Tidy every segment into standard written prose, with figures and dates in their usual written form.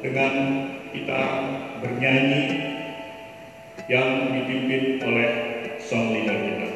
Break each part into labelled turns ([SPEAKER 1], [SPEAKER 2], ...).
[SPEAKER 1] dengan kita bernyanyi yang dipimpin oleh song leader kita.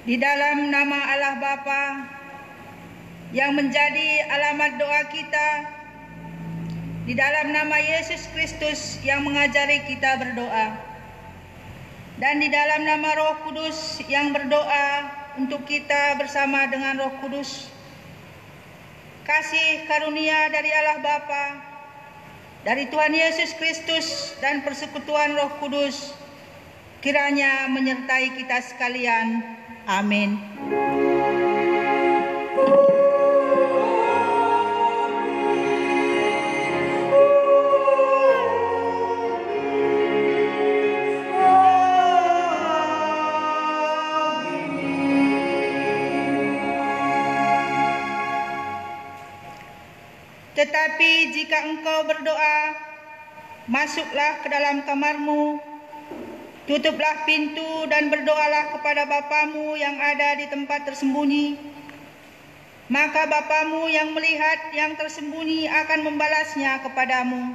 [SPEAKER 2] Di dalam nama Allah Bapa yang menjadi alamat doa kita, di dalam nama Yesus Kristus yang mengajari kita berdoa, dan di dalam nama Roh Kudus yang berdoa untuk kita bersama dengan Roh Kudus, kasih karunia dari Allah Bapa, dari Tuhan Yesus Kristus dan persekutuan Roh Kudus kiranya menyertai kita sekalian. Amin. Tetapi jika engkau berdoa, masuklah ke dalam kamarmu, tutuplah pintu dan berdoalah kepada Bapamu yang ada di tempat tersembunyi. Maka Bapamu yang melihat yang tersembunyi akan membalasnya kepadamu.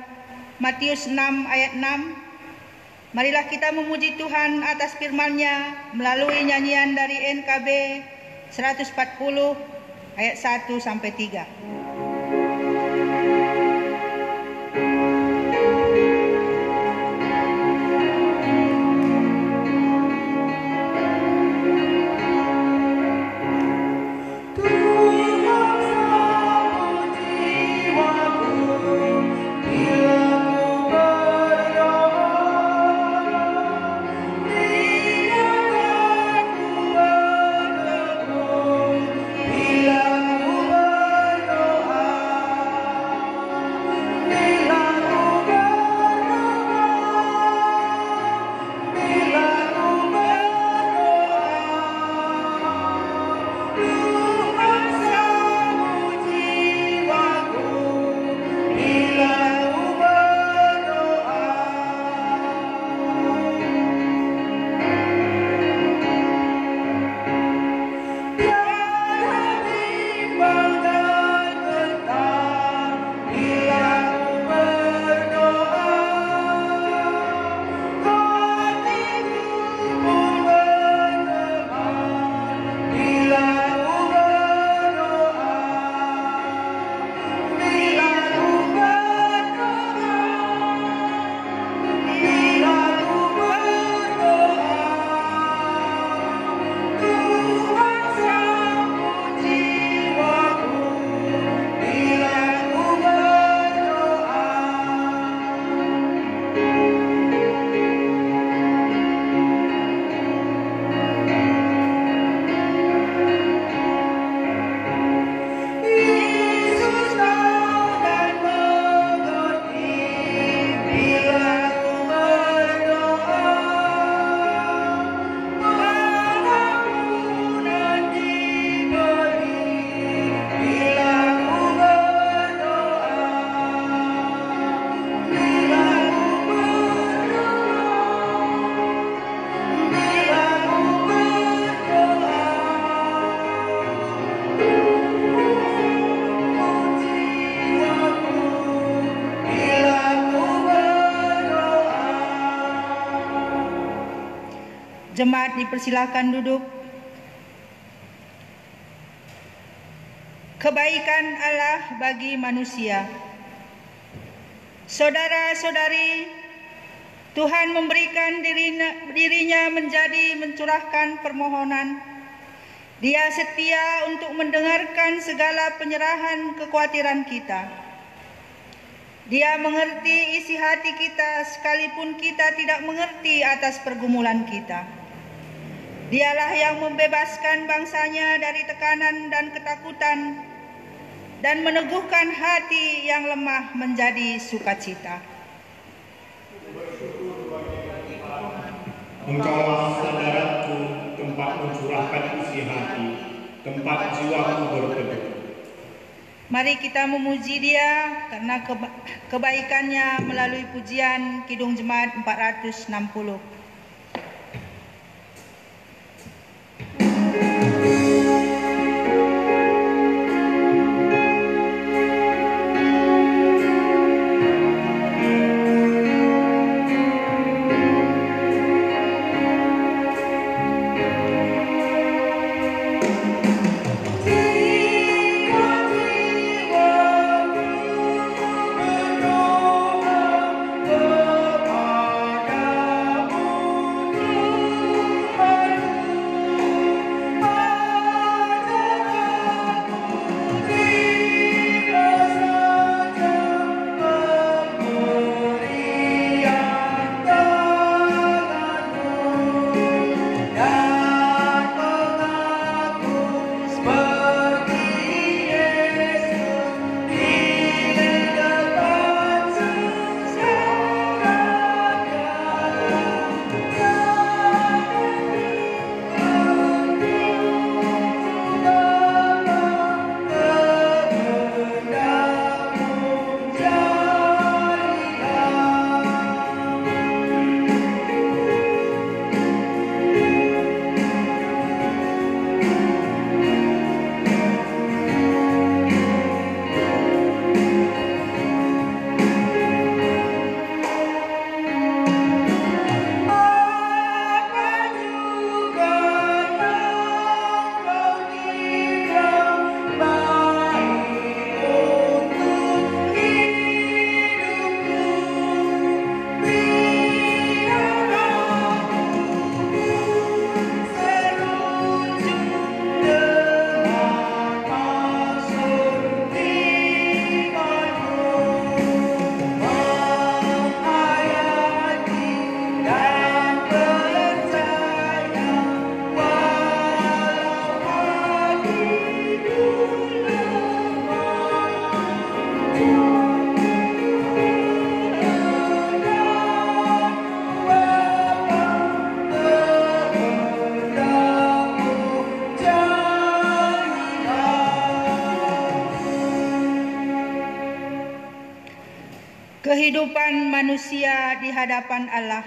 [SPEAKER 2] Matius 6 ayat 6. Marilah kita memuji Tuhan atas firman-Nya melalui nyanyian dari NKB 140 ayat 1 sampai 3.
[SPEAKER 3] Bila ku berdoa
[SPEAKER 2] Jemaat dipersilakan duduk. Kebaikan Allah bagi manusia. Saudara-saudari, Tuhan memberikan dirinya menjadi mencurahkan permohonan. Dia setia untuk mendengarkan segala penyerahan kekhawatiran kita. Dia mengerti isi hati kita sekalipun kita tidak mengerti atas pergumulan kita. Dialah yang membebaskan bangsanya dari tekanan dan ketakutan dan meneguhkan hati yang lemah menjadi sukacita.
[SPEAKER 1] Engkaulah saudaraku, tempat mencurahkan isi hati, tempat jiwaku berteduh.
[SPEAKER 2] Mari kita memuji Dia karena kebaikannya melalui pujian Kidung Jemaat 460. Kehidupan manusia di hadapan Allah.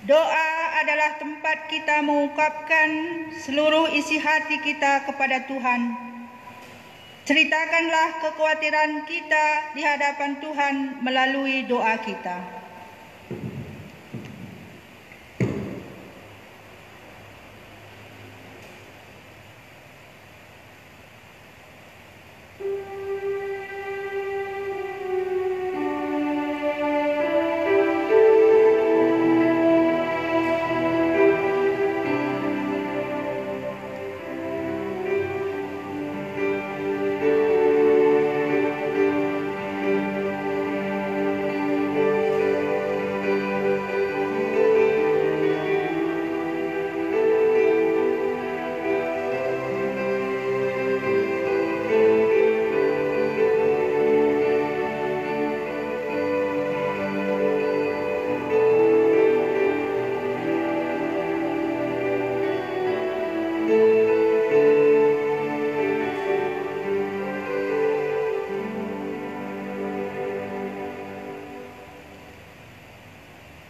[SPEAKER 2] Doa adalah tempat kita mengungkapkan seluruh isi hati kita kepada Tuhan. Ceritakanlah kekhawatiran kita di hadapan Tuhan melalui doa kita.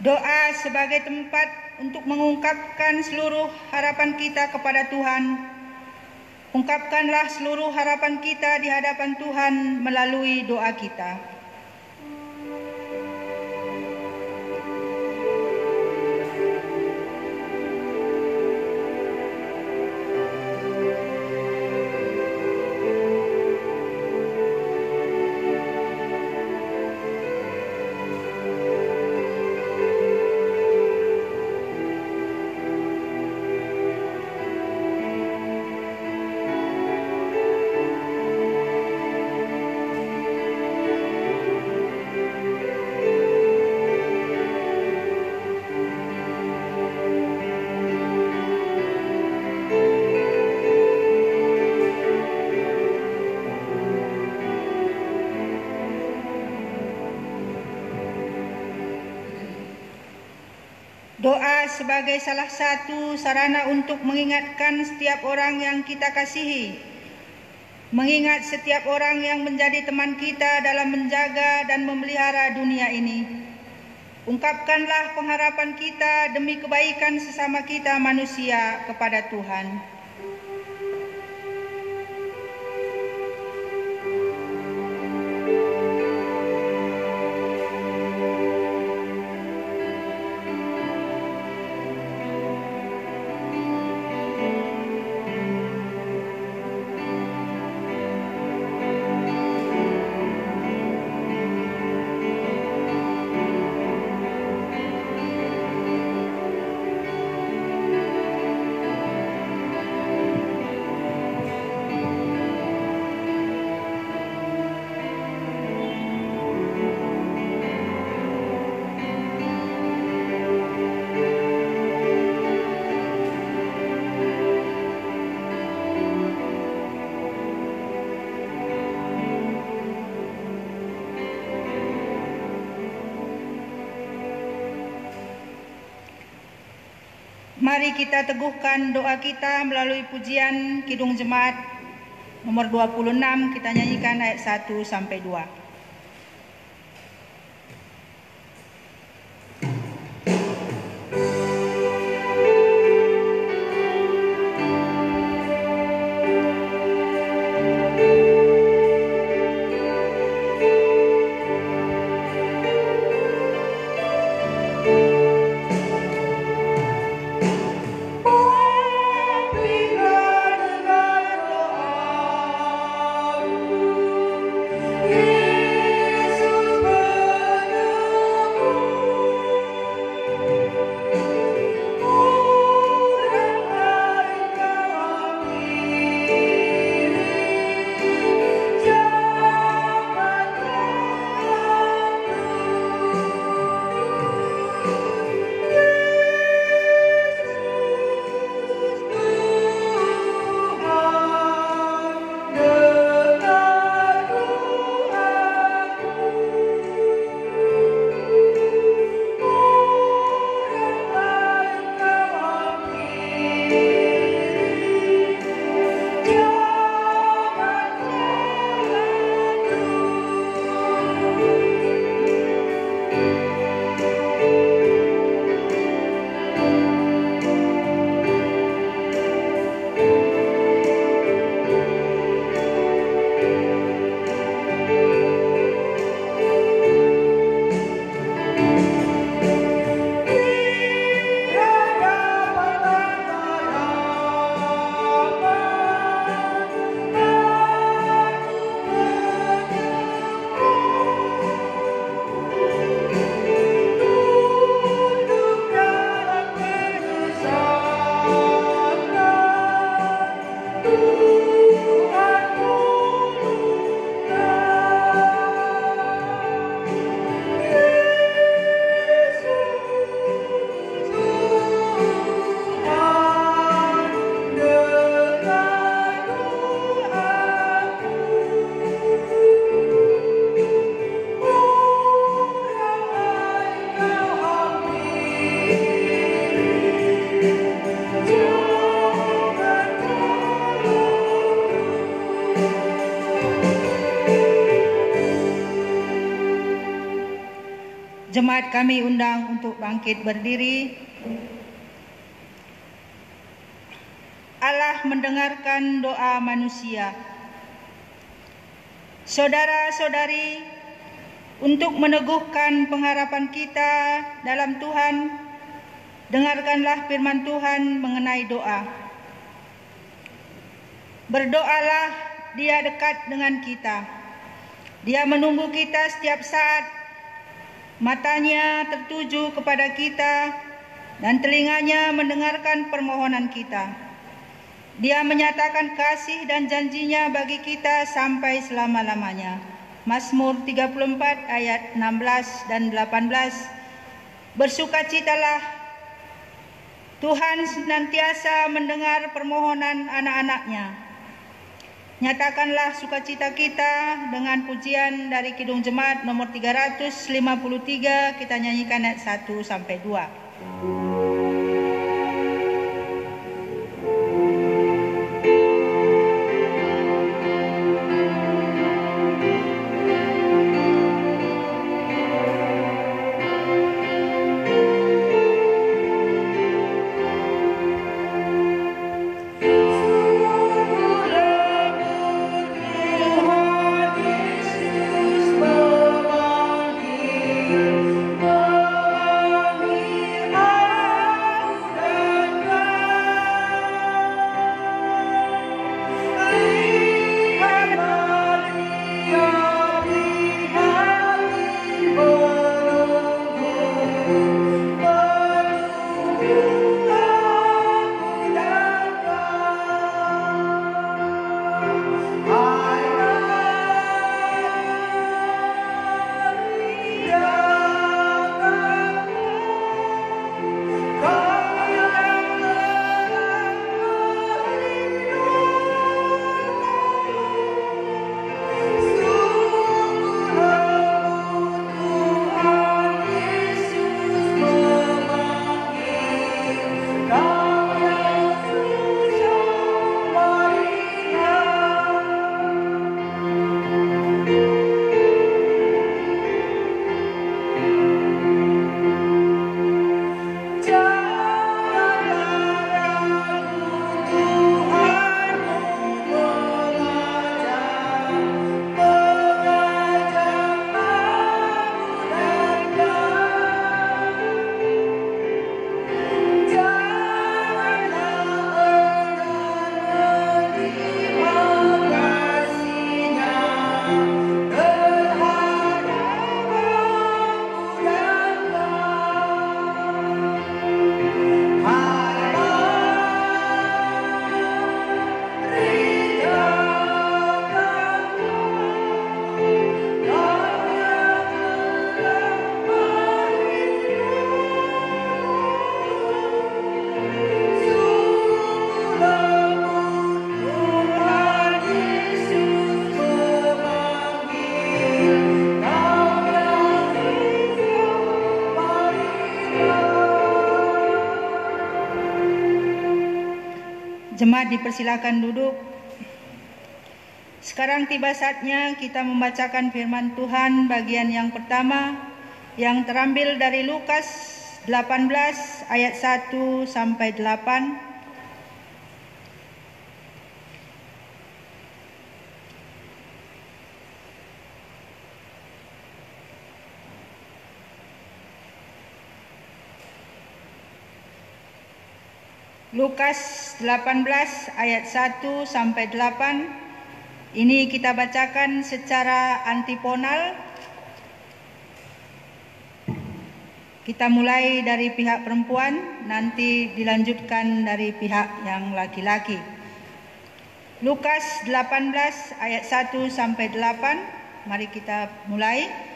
[SPEAKER 2] Doa sebagai tempat untuk mengungkapkan seluruh harapan kita kepada Tuhan. Ungkapkanlah seluruh harapan kita di hadapan Tuhan melalui doa kita. Doa sebagai salah satu sarana untuk mengingatkan setiap orang yang kita kasihi, mengingat setiap orang yang menjadi teman kita dalam menjaga dan memelihara dunia ini. Ungkapkanlah pengharapan kita demi kebaikan sesama kita manusia kepada Tuhan. Mari kita teguhkan doa kita melalui pujian Kidung Jemaat nomor 26, kita nyanyikan ayat 1 sampai 2. Jemaat kami undang untuk bangkit berdiri. Allah mendengarkan doa manusia. Saudara-saudari, untuk meneguhkan pengharapan kita dalam Tuhan, dengarkanlah firman Tuhan mengenai doa. Berdoalah, Dia dekat dengan kita. Dia menunggu kita setiap saat. Matanya tertuju kepada kita dan telinganya mendengarkan permohonan kita. Dia menyatakan kasih dan janjinya bagi kita sampai selama-lamanya. Mazmur 34 ayat 16 dan 18. Bersukacitalah, Tuhan senantiasa mendengar permohonan anak-anak-Nya. Nyatakanlah sukacita kita dengan pujian dari Kidung Jemaat nomor 353, kita nyanyikan ayat 1 sampai 2. Jemaat dipersilakan duduk. Sekarang tiba saatnya kita membacakan firman Tuhan bagian yang pertama yang terambil dari Lukas 18 ayat 1 sampai 8. Lukas 18 ayat 1 sampai 8. Ini kita bacakan secara antiponal. Kita mulai dari pihak perempuan, nanti dilanjutkan dari pihak yang laki-laki. Lukas 18 ayat 1 sampai 8. Mari kita mulai.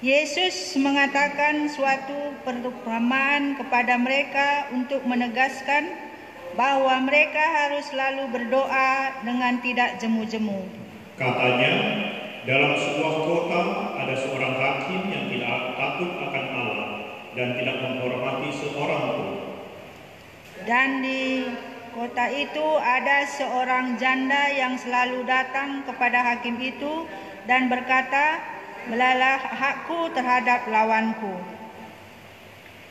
[SPEAKER 2] Yesus mengatakan suatu perumpamaan kepada mereka untuk menegaskan bahwa mereka harus selalu berdoa dengan tidak jemu-jemu.
[SPEAKER 1] Katanya, dalam sebuah kota ada seorang hakim yang tidak takut akan Allah dan tidak menghormati seorang pun. Dan
[SPEAKER 2] di kota itu ada seorang janda yang selalu datang kepada hakim itu dan berkata, "Belalah hakku terhadap lawanku."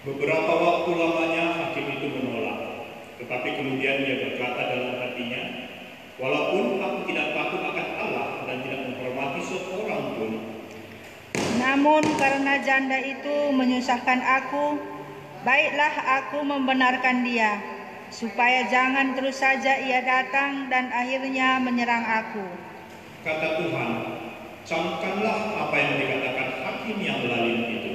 [SPEAKER 1] Beberapa waktu lamanya hakim itu menolak, tetapi kemudian dia berkata dalam hatinya, "Walaupun aku tidak takut akan Allah dan tidak menghormati seorang pun,
[SPEAKER 2] namun karena janda itu menyusahkan aku, baiklah aku membenarkan dia, supaya jangan terus saja ia datang dan akhirnya menyerang aku."
[SPEAKER 1] Kata Tuhan, "Camkanlah apa yang dikatakan hakim yang zalim itu."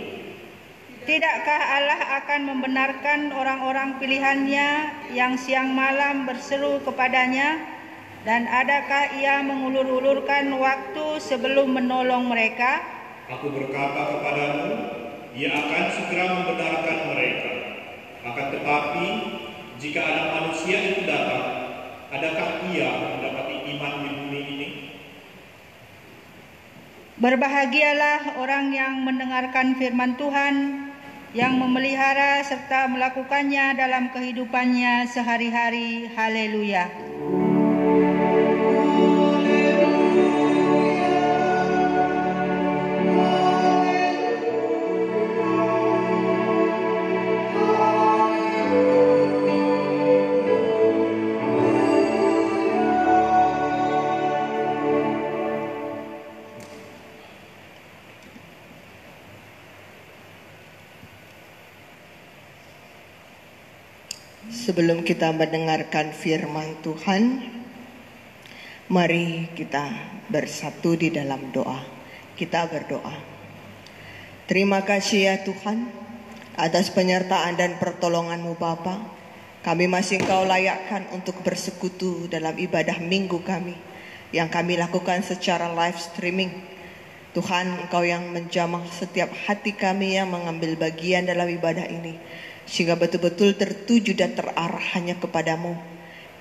[SPEAKER 2] Tidakkah Allah akan membenarkan orang-orang pilihannya yang siang malam berseru kepadanya? Dan adakah ia mengulur-ulurkan waktu sebelum menolong mereka?
[SPEAKER 1] Aku berkata kepadamu, ia akan segera membenarkan mereka. Akan tetapi, jika Anak Manusia itu datang, adakah ia mendapati iman di bumi ini?
[SPEAKER 2] Berbahagialah orang yang mendengarkan firman Tuhan, yang memelihara serta melakukannya dalam kehidupannya sehari-hari. Haleluya.
[SPEAKER 3] Sebelum kita mendengarkan firman Tuhan, mari kita bersatu di dalam doa. Kita berdoa. Terima kasih ya Tuhan atas penyertaan dan pertolongan-Mu Bapa. Kami masih Engkau layakkan untuk bersekutu dalam ibadah minggu kami yang kami lakukan secara live streaming. Tuhan, Engkau yang menjamah setiap hati kami yang mengambil bagian dalam ibadah ini, sehingga betul-betul tertuju dan terarah hanya kepadamu.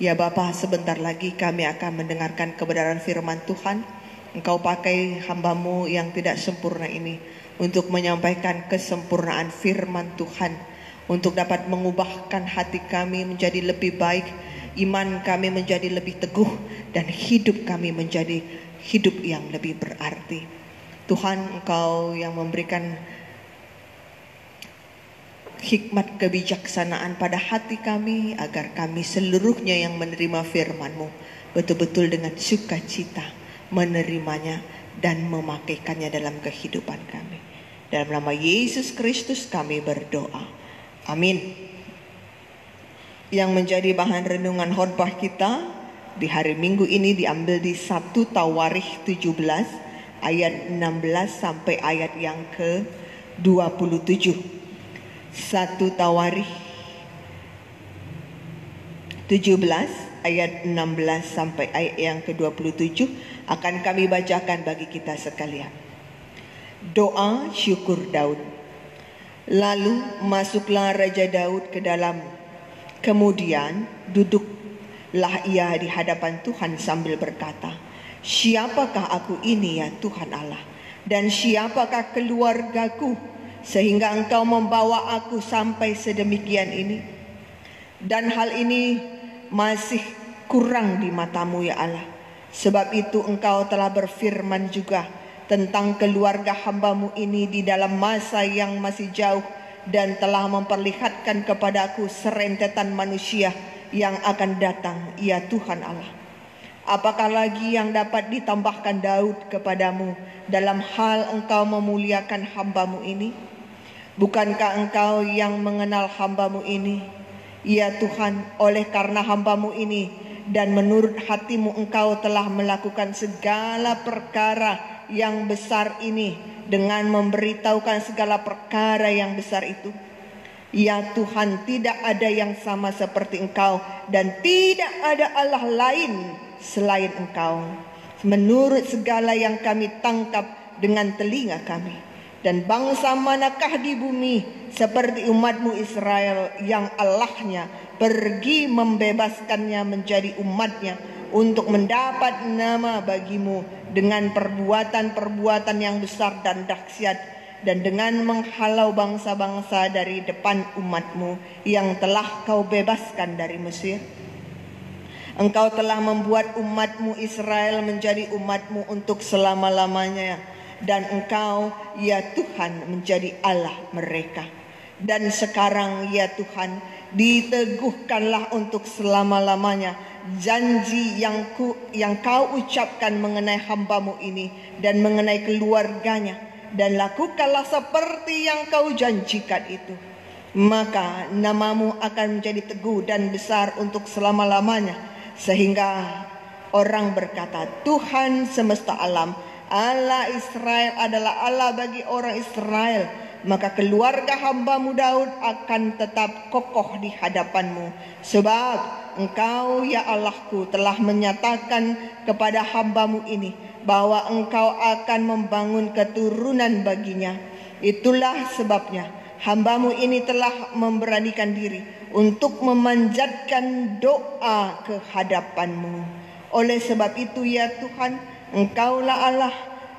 [SPEAKER 3] Ya Bapa, sebentar lagi kami akan mendengarkan kebenaran firman Tuhan. Engkau pakai hamba-Mu yang tidak sempurna ini untuk menyampaikan kesempurnaan firman Tuhan, untuk dapat mengubahkan hati kami menjadi lebih baik, iman kami menjadi lebih teguh, dan hidup kami menjadi hidup yang lebih berarti. Tuhan, Engkau yang memberikan hikmat kebijaksanaan pada hati kami, agar kami seluruhnya yang menerima firman-Mu betul-betul dengan sukacita menerimanya dan memakaikannya dalam kehidupan kami. Dalam nama Yesus Kristus kami berdoa. Amin. Yang menjadi bahan renungan khotbah kita di hari Minggu ini diambil di 1 Tawarikh 17 ayat 16 sampai ayat yang ke-27. 1 Tawarikh 17 ayat 16 sampai ayat yang ke-27 akan kami bacakan bagi kita sekalian. Doa syukur Daud. Lalu masuklah Raja Daud ke dalam. Kemudian duduklah ia di hadapan Tuhan sambil berkata, "Siapakah aku ini ya Tuhan Allah? Dan siapakah keluargaku sehingga Engkau membawa aku sampai sedemikian ini? Dan hal ini masih kurang di matamu ya Allah. Sebab itu Engkau telah berfirman juga tentang keluarga hamba-Mu ini di dalam masa yang masih jauh, dan telah memperlihatkan kepadaku serentetan manusia yang akan datang, ya Tuhan Allah. Apakah lagi yang dapat ditambahkan Daud kepadamu dalam hal Engkau memuliakan hamba-Mu ini? Bukankah Engkau yang mengenal hamba-Mu ini, ya Tuhan, oleh karena hamba-Mu ini dan menurut hati-Mu Engkau telah melakukan segala perkara yang besar ini dengan memberitahukan segala perkara yang besar itu. Ya Tuhan, tidak ada yang sama seperti Engkau dan tidak ada Allah lain selain Engkau. Menurut segala yang kami tangkap dengan telinga kami. Dan bangsa manakah di bumi seperti umat-Mu Israel yang Allahnya pergi membebaskannya menjadi umat-Nya untuk mendapat nama bagi-Mu dengan perbuatan-perbuatan yang besar dan dahsyat, dan dengan menghalau bangsa-bangsa dari depan umat-Mu yang telah Kau bebaskan dari Mesir. Engkau telah membuat umat-Mu Israel menjadi umat-Mu untuk selama-lamanya, dan Engkau ya Tuhan menjadi Allah mereka. Dan sekarang ya Tuhan, diteguhkanlah untuk selama-lamanya janji yang Kau ucapkan mengenai hamba-Mu ini dan mengenai keluarganya, dan lakukanlah seperti yang Kau janjikan itu. Maka nama-Mu akan menjadi teguh dan besar untuk selama-lamanya, sehingga orang berkata, Tuhan semesta alam, Allah Israel adalah Allah bagi orang Israel. Maka keluarga hamba-Mu Daud akan tetap kokoh di hadapan-Mu. Sebab Engkau ya Allahku telah menyatakan kepada hamba-Mu ini bahwa Engkau akan membangun keturunan baginya. Itulah sebabnya hamba-Mu ini telah memberanikan diri untuk memanjatkan doa ke hadapan-Mu. Oleh sebab itu ya Tuhan, Engkaulah Allah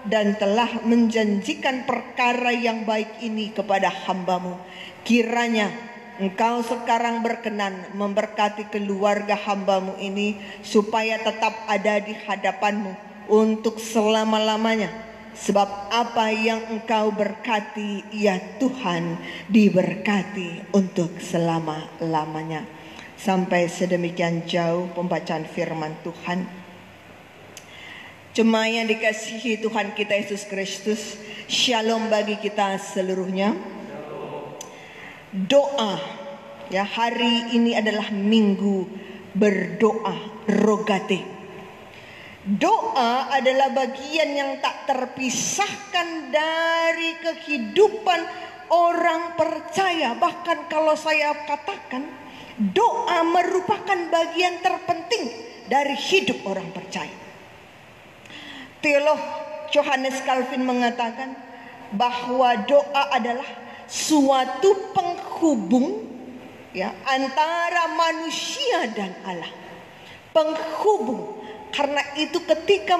[SPEAKER 3] dan telah menjanjikan perkara yang baik ini kepada hamba-Mu. Kiranya Engkau sekarang berkenan memberkati keluarga hamba-Mu ini supaya tetap ada di hadapan-Mu untuk selama-lamanya. Sebab apa yang Engkau berkati ya Tuhan diberkati untuk selama-lamanya. Sampai sedemikian jauh pembacaan firman Tuhan. Jemaat yang dikasihi Tuhan kita Yesus Kristus, shalom bagi kita seluruhnya. Doa, ya, hari ini adalah minggu berdoa rogate. Doa adalah bagian yang tak terpisahkan dari kehidupan orang percaya. Bahkan kalau saya katakan, doa merupakan bagian terpenting dari hidup orang percaya. Teolog Johannes Calvin mengatakan bahwa doa adalah suatu penghubung, ya, antara manusia dan Allah. Penghubung. Karena itu ketika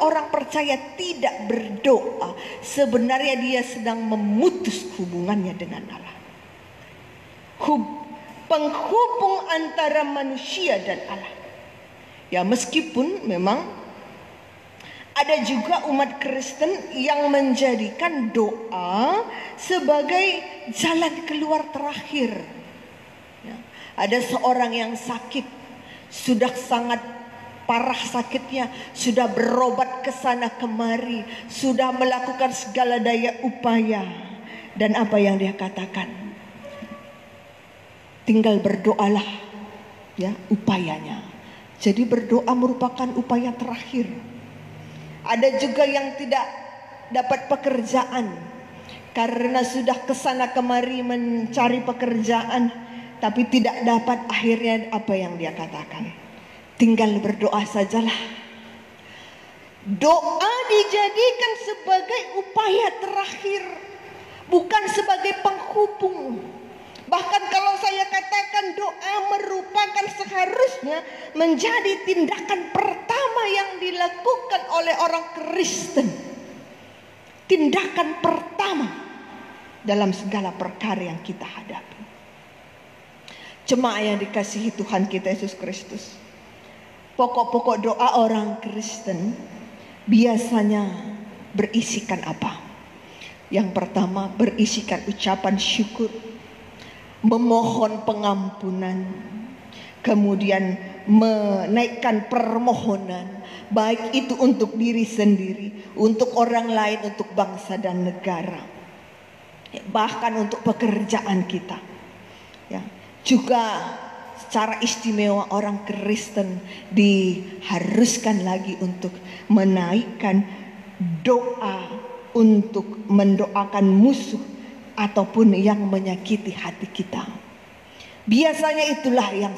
[SPEAKER 3] orang percaya tidak berdoa, sebenarnya dia sedang memutus hubungannya dengan Allah. Penghubung antara manusia dan Allah. Ya, meskipun memang ada juga umat Kristen yang menjadikan doa sebagai jalan keluar terakhir. Ya, ada seorang yang sakit, sudah sangat parah sakitnya, sudah berobat ke sana kemari, sudah melakukan segala daya upaya. Dan apa yang dia katakan? Tinggal berdoalah, ya, upayanya. Jadi berdoa merupakan upaya terakhir. Ada juga yang tidak dapat pekerjaan karena sudah kesana kemari mencari pekerjaan, tapi tidak dapat. Akhirnya apa yang dia katakan? Tinggal berdoa sajalah. Doa dijadikan sebagai upaya terakhir, bukan sebagai penghubung. Bahkan kalau saya katakan doa merupakan seharusnya menjadi tindakan pertama yang dilakukan oleh orang Kristen. Tindakan pertama dalam segala perkara yang kita hadapi. Jemaat yang dikasihi Tuhan kita Yesus Kristus, pokok-pokok doa orang Kristen biasanya berisikan apa? Yang pertama, berisikan ucapan syukur, memohon pengampunan, kemudian menaikkan permohonan, baik itu untuk diri sendiri, untuk orang lain, untuk bangsa dan negara, bahkan untuk pekerjaan kita. Ya, juga secara istimewa orang Kristen diharuskan lagi untuk menaikkan doa untuk mendoakan musuh ataupun yang menyakiti hati kita. Biasanya itulah yang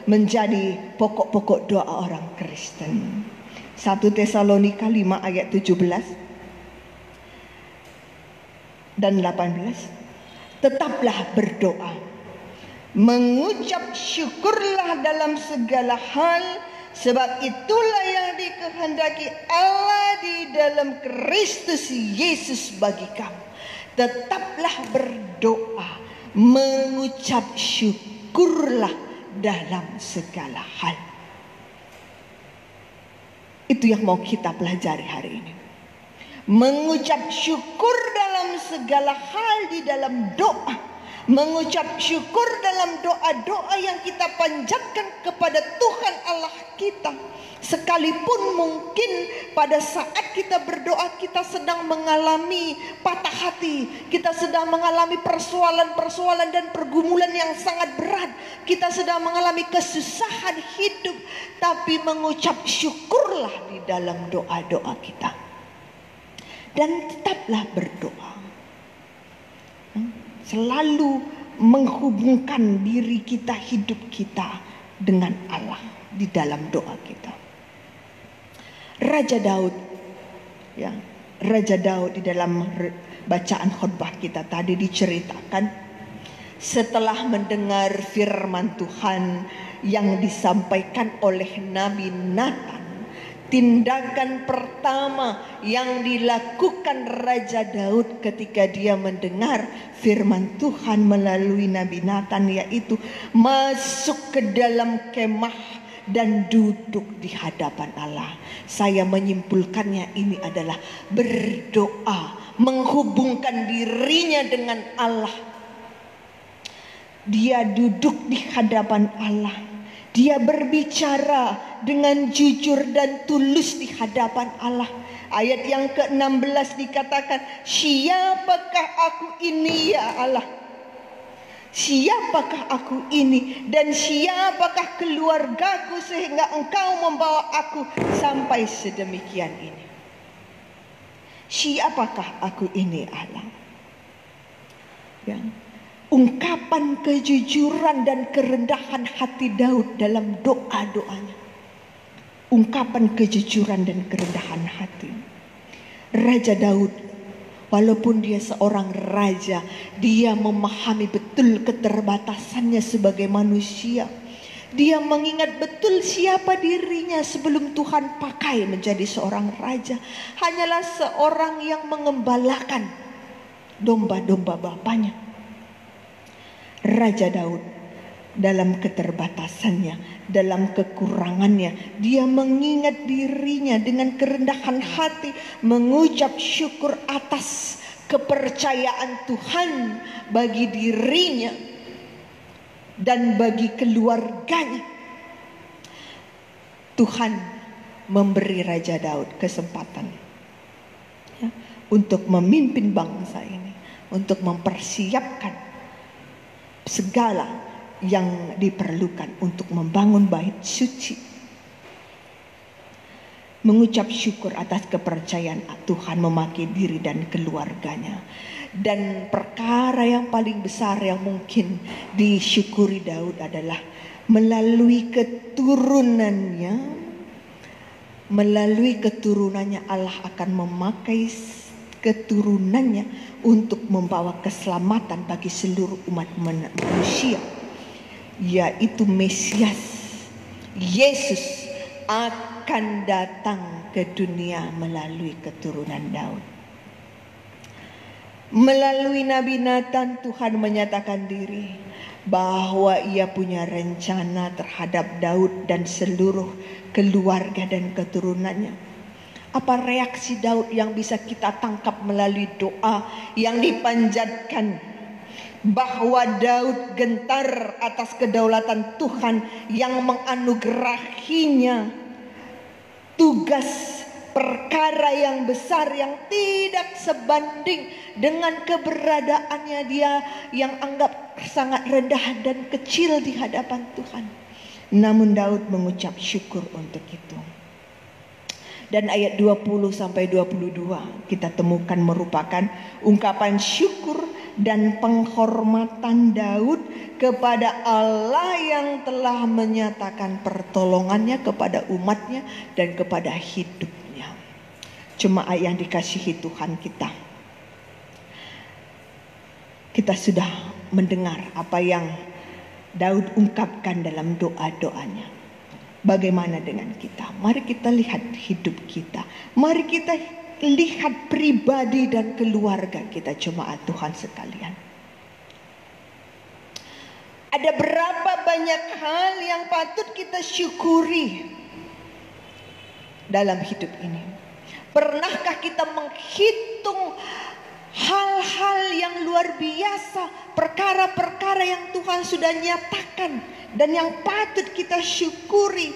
[SPEAKER 3] menjadi pokok-pokok doa orang Kristen. 1 Tesalonika 5 ayat 17 dan 18. Tetaplah berdoa, mengucap syukurlah dalam segala hal, sebab itulah yang dikehendaki Allah di dalam Kristus Yesus bagi kamu. Tetaplah berdoa, mengucap syukurlah dalam segala hal. Itu yang mau kita pelajari hari ini. Mengucap syukur dalam segala hal di dalam doa. Mengucap syukur dalam doa-doa yang kita panjatkan kepada Tuhan Allah kita. Sekalipun mungkin pada saat kita berdoa kita sedang mengalami patah hati, kita sedang mengalami persoalan-persoalan dan pergumulan yang sangat berat, kita sedang mengalami kesusahan hidup, tapi mengucap syukurlah di dalam doa-doa kita. Dan tetaplah berdoa. Selalu menghubungkan diri kita, hidup kita dengan Allah di dalam doa kita. Raja Daud, ya, Raja Daud di dalam bacaan khotbah kita tadi diceritakan setelah mendengar firman Tuhan yang disampaikan oleh Nabi Nathan. Tindakan pertama yang dilakukan Raja Daud ketika dia mendengar firman Tuhan melalui Nabi Nathan, yaitu masuk ke dalam kemah dan duduk di hadapan Allah. Saya menyimpulkannya ini adalah berdoa, menghubungkan dirinya dengan Allah. Dia duduk di hadapan Allah. Dia berbicara dengan jujur dan tulus di hadapan Allah. Ayat yang ke-16 dikatakan, siapakah aku ini ya Allah? Siapakah aku ini dan siapakah keluargaku sehingga engkau membawa aku sampai sedemikian ini? Siapakah aku ini Allah? Ya. Ungkapan kejujuran dan kerendahan hati Daud dalam doa-doanya. Ungkapan kejujuran dan kerendahan hati. Raja Daud, walaupun dia seorang raja, dia memahami betul keterbatasannya sebagai manusia. Dia mengingat betul siapa dirinya sebelum Tuhan pakai menjadi seorang raja. Hanyalah seorang yang mengembalakan domba-domba bapaknya. Raja Daud dalam keterbatasannya, dalam kekurangannya, dia mengingat dirinya dengan kerendahan hati, mengucap syukur atas kepercayaan Tuhan bagi dirinya dan bagi keluarganya. Tuhan memberi Raja Daud kesempatan, ya, untuk memimpin bangsa ini, untuk mempersiapkan segala yang diperlukan untuk membangun bait suci. Mengucap syukur atas kepercayaan Tuhan memakai diri dan keluarganya. Dan perkara yang paling besar yang mungkin disyukuri Daud adalah melalui keturunannya Allah akan memakai keturunannya untuk membawa keselamatan bagi seluruh umat manusia, yaitu Mesias Yesus akan datang ke dunia melalui keturunan Daud. Melalui Nabi Nathan Tuhan menyatakan diri, bahwa ia punya rencana terhadap Daud dan seluruh keluarga dan keturunannya. Apa reaksi Daud yang bisa kita tangkap melalui doa yang dipanjatkan, bahwa Daud gentar atas kedaulatan Tuhan yang menganugerahinya tugas perkara yang besar yang tidak sebanding dengan keberadaannya dia yang anggap sangat rendah dan kecil di hadapan Tuhan. Namun Daud mengucap syukur untuk itu. Dan ayat 20 sampai 22 kita temukan merupakan ungkapan syukur dan penghormatan Daud kepada Allah yang telah menyatakan pertolongannya kepada umatnya dan kepada hidupnya. Jemaat yang dikasihi Tuhan kita sudah mendengar apa yang Daud ungkapkan dalam doa-doanya. Bagaimana dengan kita? Mari kita lihat hidup kita. Mari kita lihat pribadi dan keluarga kita, jemaat Tuhan sekalian. Ada berapa banyak hal yang patut kita syukuri dalam hidup ini? Pernahkah kita menghitung hal-hal yang luar biasa, perkara-perkara yang Tuhan sudah nyatakan dan yang patut kita syukuri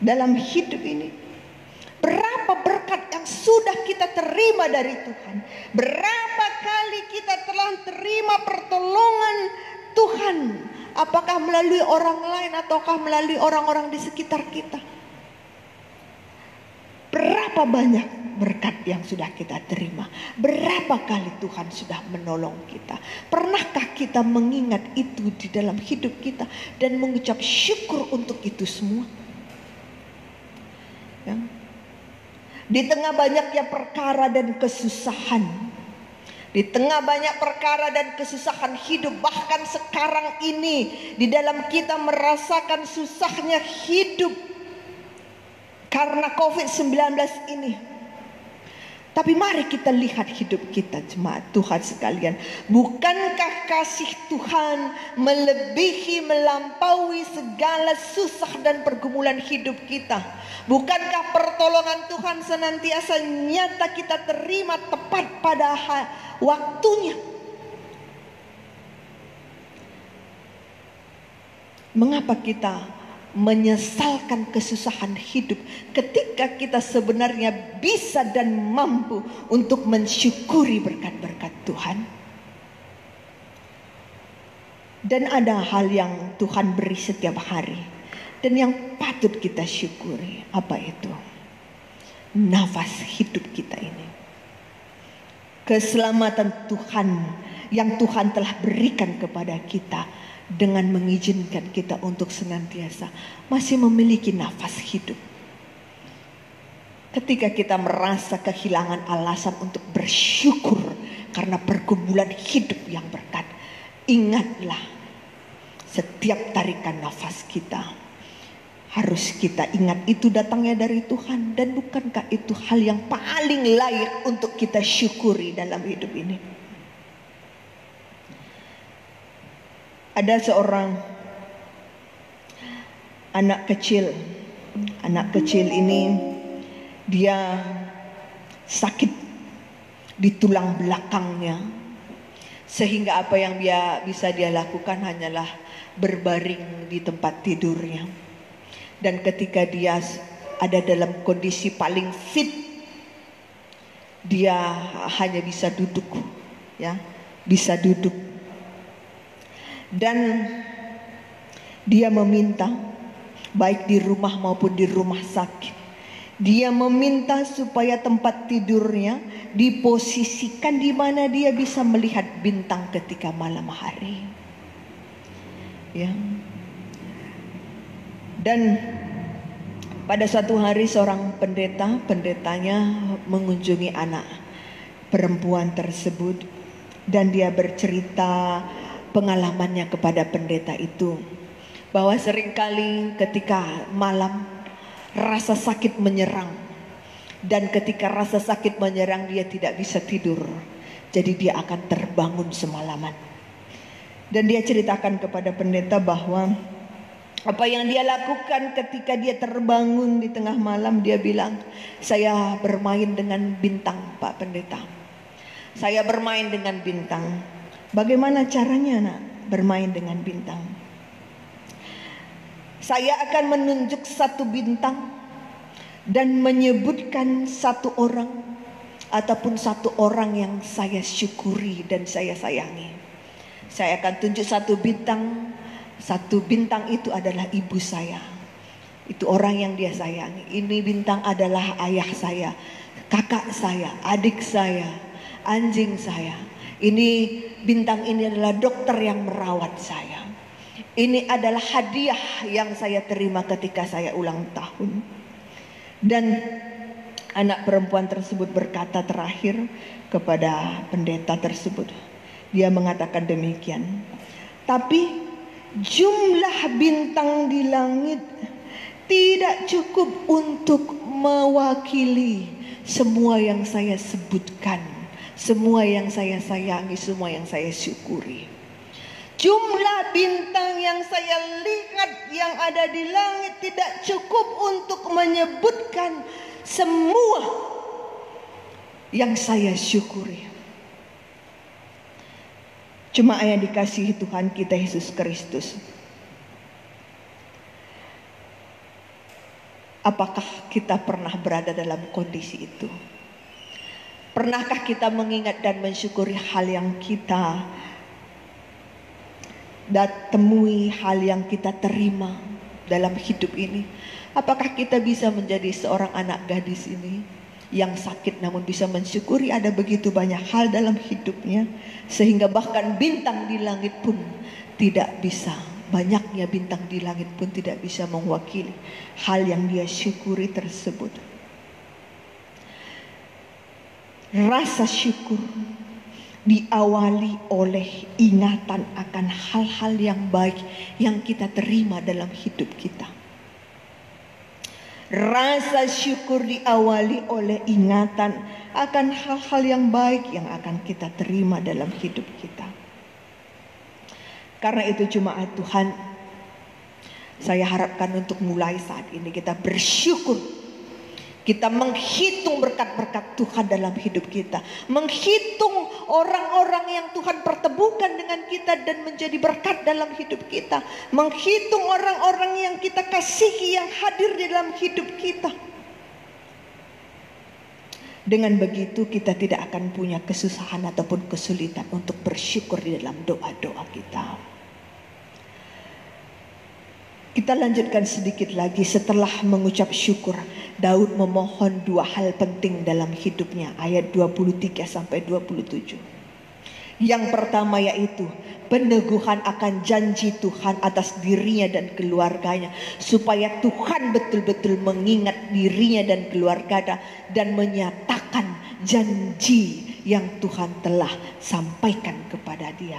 [SPEAKER 3] dalam hidup ini? Berapa berkat yang sudah kita terima dari Tuhan? Berapa kali kita telah terima pertolongan Tuhan? Apakah melalui orang lain ataukah melalui orang-orang di sekitar kita? Berapa banyak berkat yang sudah kita terima? Berapa kali Tuhan sudah menolong kita? Pernahkah kita mengingat itu di dalam hidup kita dan mengucap syukur untuk itu semua? Ya. Di tengah banyaknya perkara dan kesusahan, di tengah banyak perkara dan kesusahan hidup, bahkan sekarang ini di dalam kita merasakan susahnya hidup karena COVID-19 ini. Tapi mari kita lihat hidup kita, jemaat Tuhan sekalian. Bukankah kasih Tuhan melebihi, melampaui segala susah dan pergumulan hidup kita? Bukankah pertolongan Tuhan senantiasa nyata kita terima tepat pada waktunya? Mengapa kita menyesalkan kesusahan hidup ketika kita sebenarnya bisa dan mampu untuk mensyukuri berkat-berkat Tuhan? Dan ada hal yang Tuhan beri setiap hari dan yang patut kita syukuri. Apa itu? Nafas hidup kita ini, keselamatan Tuhan yang Tuhan telah berikan kepada kita dengan mengizinkan kita untuk senantiasa masih memiliki nafas hidup. Ketika kita merasa kehilangan alasan untuk bersyukur karena pergumulan hidup yang berkat, ingatlah setiap tarikan nafas kita harus kita ingat itu datangnya dari Tuhan. Dan bukankah itu hal yang paling layak untuk kita syukuri dalam hidup ini? Ada seorang anak kecil. Anak kecil ini dia sakit di tulang belakangnya, sehingga apa yang bisa dia lakukan hanyalah berbaring di tempat tidurnya. Dan ketika dia ada dalam kondisi paling fit, dia hanya bisa duduk, ya, bisa duduk. Dan dia meminta, baik di rumah maupun di rumah sakit, dia meminta supaya tempat tidurnya diposisikan di mana dia bisa melihat bintang ketika malam hari. Ya. Dan pada suatu hari seorang pendetanya mengunjungi anak perempuan tersebut, dan dia bercerita pengalamannya kepada pendeta itu, bahwa seringkali ketika malam rasa sakit menyerang, dan ketika rasa sakit menyerang dia tidak bisa tidur, jadi dia akan terbangun semalaman. Dan dia ceritakan kepada pendeta bahwa apa yang dia lakukan ketika dia terbangun di tengah malam, dia bilang, saya bermain dengan bintang, Pak Pendeta. Saya bermain dengan bintang. Bagaimana caranya, nak, bermain dengan bintang? Saya akan menunjuk satu bintang dan menyebutkan satu orang ataupun satu orang yang saya syukuri dan saya sayangi. Saya akan tunjuk satu bintang itu adalah ibu saya. Itu orang yang dia sayangi. Ini bintang adalah ayah saya, kakak saya, adik saya, anjing saya. Bintang ini adalah dokter yang merawat saya. Ini adalah hadiah yang saya terima ketika saya ulang tahun. Dan anak perempuan tersebut berkata terakhir kepada pendeta tersebut. Dia mengatakan demikian. Tapi jumlah bintang di langit tidak cukup untuk mewakili semua yang saya sebutkan, semua yang saya sayangi, semua yang saya syukuri. Jumlah bintang yang saya lihat yang ada di langit tidak cukup untuk menyebutkan semua yang saya syukuri. Cuma yang dikasihi Tuhan kita Yesus Kristus. Apakah kita pernah berada dalam kondisi itu? Pernahkah kita mengingat dan mensyukuri hal yang kita temui, hal yang kita terima dalam hidup ini? Apakah kita bisa menjadi seorang anak gadis ini yang sakit namun bisa mensyukuri ada begitu banyak hal dalam hidupnya, sehingga bahkan bintang di langit pun tidak bisa, banyaknya bintang di langit pun tidak bisa mewakili hal yang dia syukuri tersebut. Rasa syukur diawali oleh ingatan akan hal-hal yang baik yang kita terima dalam hidup kita. Rasa syukur diawali oleh ingatan akan hal-hal yang baik yang akan kita terima dalam hidup kita. Karena itu jemaat Tuhan, saya harapkan untuk mulai saat ini kita bersyukur. Kita menghitung berkat-berkat Tuhan dalam hidup kita. Menghitung orang-orang yang Tuhan pertemukan dengan kita dan menjadi berkat dalam hidup kita. Menghitung orang-orang yang kita kasihi yang hadir di dalam hidup kita. Dengan begitu kita tidak akan punya kesusahan ataupun kesulitan untuk bersyukur di dalam doa-doa kita. Kita lanjutkan sedikit lagi. Setelah mengucap syukur, Daud memohon dua hal penting dalam hidupnya, ayat 23 sampai 27. Yang pertama yaitu peneguhan akan janji Tuhan atas dirinya dan keluarganya, supaya Tuhan betul-betul mengingat dirinya dan keluarganya dan menyatakan janji yang Tuhan telah sampaikan kepada dia.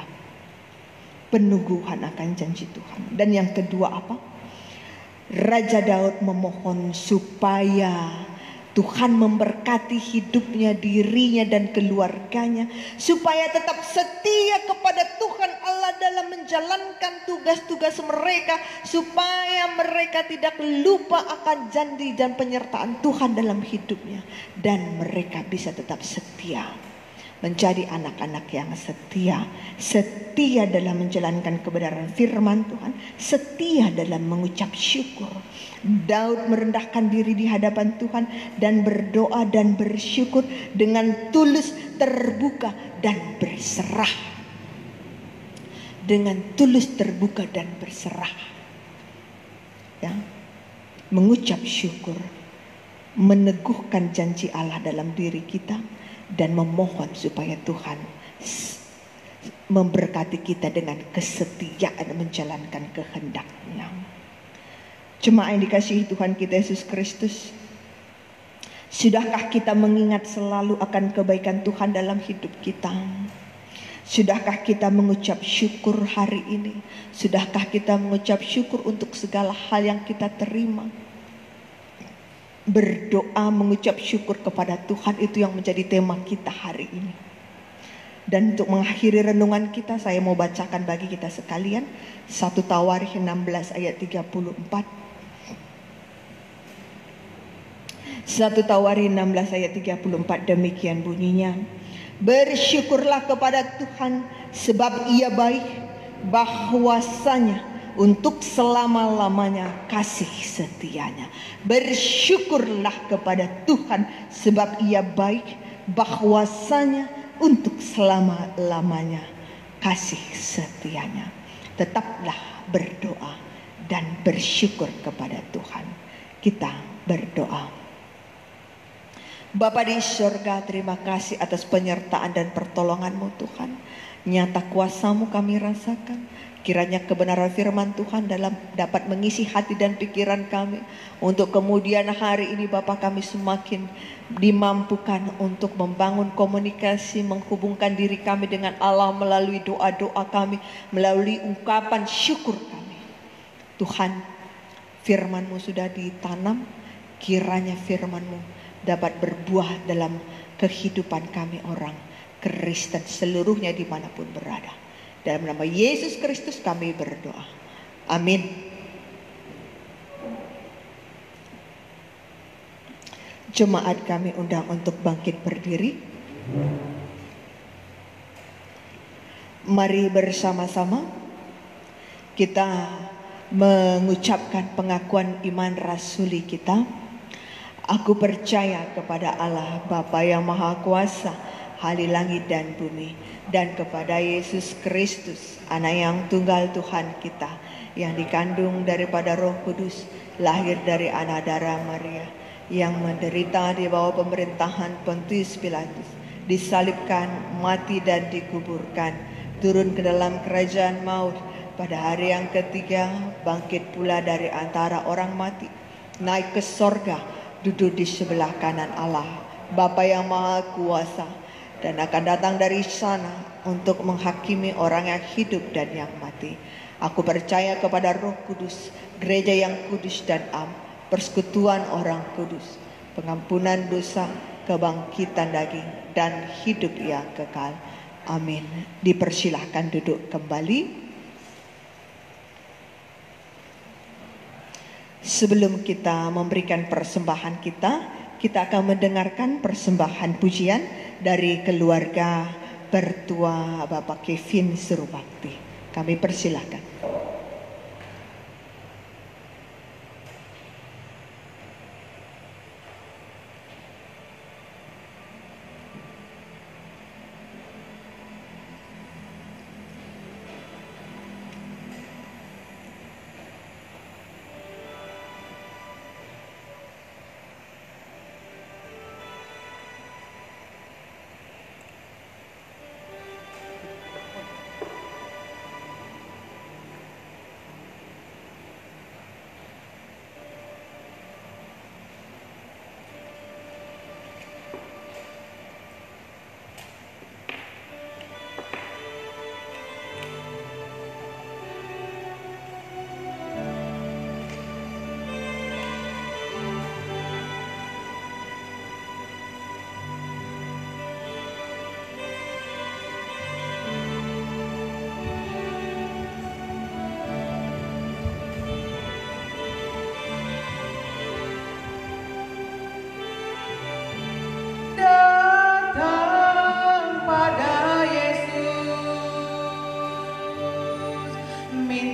[SPEAKER 3] Peneguhan akan janji Tuhan. Dan yang kedua apa? Raja Daud memohon supaya Tuhan memberkati hidupnya, dirinya dan keluarganya, supaya tetap setia kepada Tuhan Allah dalam menjalankan tugas-tugas mereka, supaya mereka tidak lupa akan janji dan penyertaan Tuhan dalam hidupnya, dan mereka bisa tetap setia, menjadi anak-anak yang setia, setia dalam menjalankan kebenaran firman Tuhan, setia dalam mengucap syukur. Daud merendahkan diri di hadapan Tuhan dan berdoa dan bersyukur dengan tulus, terbuka dan berserah. Dengan tulus, terbuka dan berserah. Ya. Mengucap syukur, meneguhkan janji Allah dalam diri kita, dan memohon supaya Tuhan memberkati kita dengan kesetiaan menjalankan kehendak-Nya. Jemaat yang dikasihi Tuhan kita Yesus Kristus, sudahkah kita mengingat selalu akan kebaikan Tuhan dalam hidup kita? Sudahkah kita mengucap syukur hari ini? Sudahkah kita mengucap syukur untuk segala hal yang kita terima? Berdoa mengucap syukur kepada Tuhan, itu yang menjadi tema kita hari ini. Dan untuk mengakhiri renungan kita, saya mau bacakan bagi kita sekalian 1 Tawarikh 16 ayat 34. 1 Tawarikh 16 ayat 34 demikian bunyinya. Bersyukurlah kepada Tuhan sebab Ia baik, bahwasanya untuk selama-lamanya kasih setianya. Bersyukurlah kepada Tuhan sebab Ia baik, bahwasanya untuk selama-lamanya kasih setianya. Tetaplah berdoa dan bersyukur kepada Tuhan. Kita berdoa. Bapa di surga, terima kasih atas penyertaan dan pertolongan-Mu Tuhan. Nyata kuasa-Mu kami rasakan. Kiranya kebenaran firman Tuhan dapat mengisi hati dan pikiran kami. Untuk kemudian hari ini Bapa kami semakin dimampukan untuk membangun komunikasi, menghubungkan diri kami dengan Allah melalui doa-doa kami, melalui ungkapan syukur kami. Tuhan, firman-Mu sudah ditanam, kiranya firman-Mu dapat berbuah dalam kehidupan kami orang Kristen seluruhnya dimanapun berada. Dalam nama Yesus Kristus kami berdoa. Amin. Jemaat kami undang untuk bangkit berdiri. Mari bersama-sama kita mengucapkan pengakuan iman rasuli kita. Aku percaya kepada Allah Bapa yang Maha Kuasa, ahli langit dan bumi, dan kepada Yesus Kristus, Anak yang tunggal Tuhan kita, yang dikandung daripada Roh Kudus, lahir dari anak darah Maria, yang menderita di bawah pemerintahan Pontius Pilatus, disalibkan, mati dan dikuburkan, turun ke dalam kerajaan maut, pada hari yang ketiga bangkit pula dari antara orang mati, naik ke sorga, duduk di sebelah kanan Allah, Bapa yang Maha Kuasa, dan akan datang dari sana untuk menghakimi orang yang hidup dan yang mati. Aku percaya kepada Roh Kudus, gereja yang kudus dan am, persekutuan orang kudus, pengampunan dosa, kebangkitan daging, dan hidup yang kekal. Amin. Dipersilahkan duduk kembali. Sebelum kita memberikan persembahan kita akan mendengarkan persembahan pujian dari keluarga Pertua Bapak Kevin Surubakti. Kami persilahkan.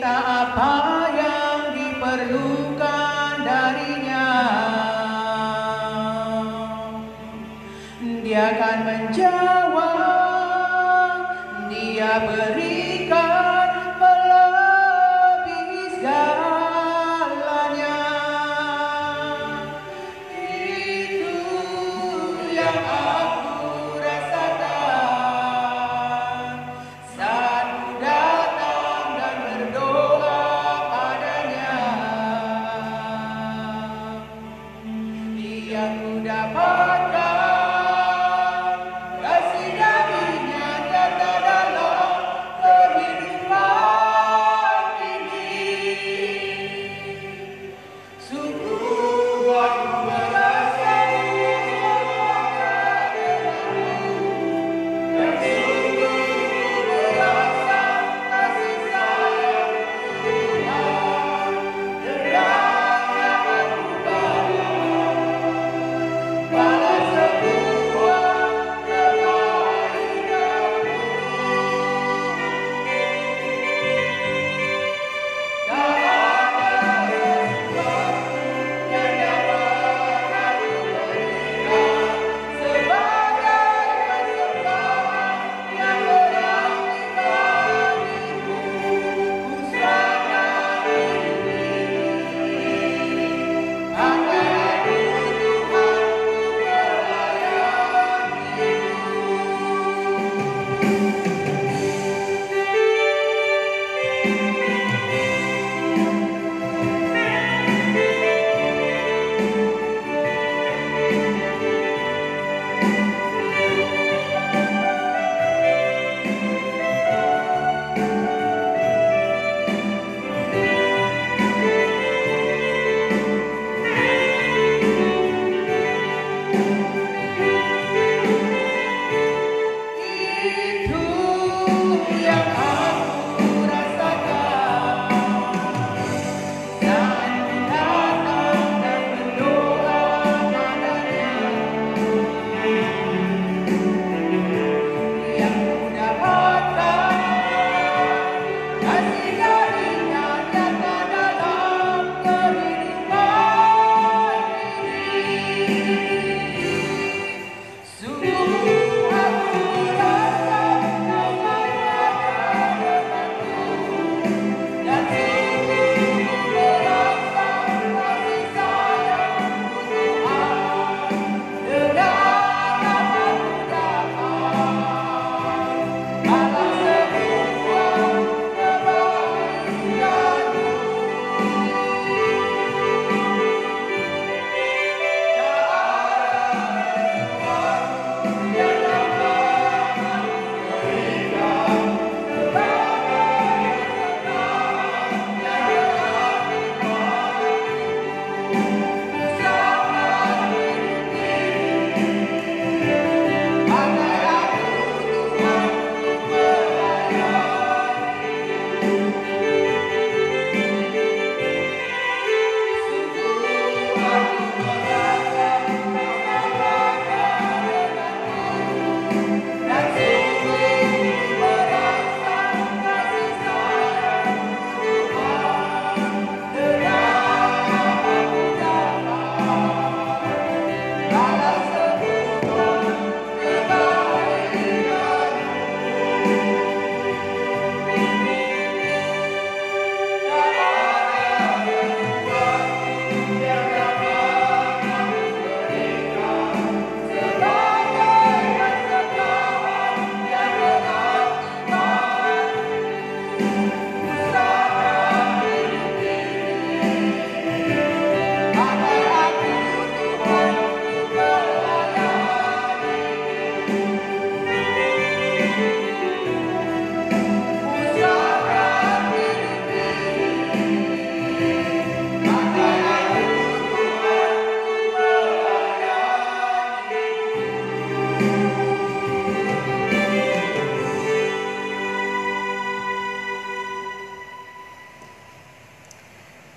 [SPEAKER 4] Apa yang diperlukan darinya, Dia akan menjawab, Dia berikan melebihi segalanya. Itu yang aku rasakan saat ku datang dan berdoa padanya. Yang ku dapatkan kasih darinya nyata dalam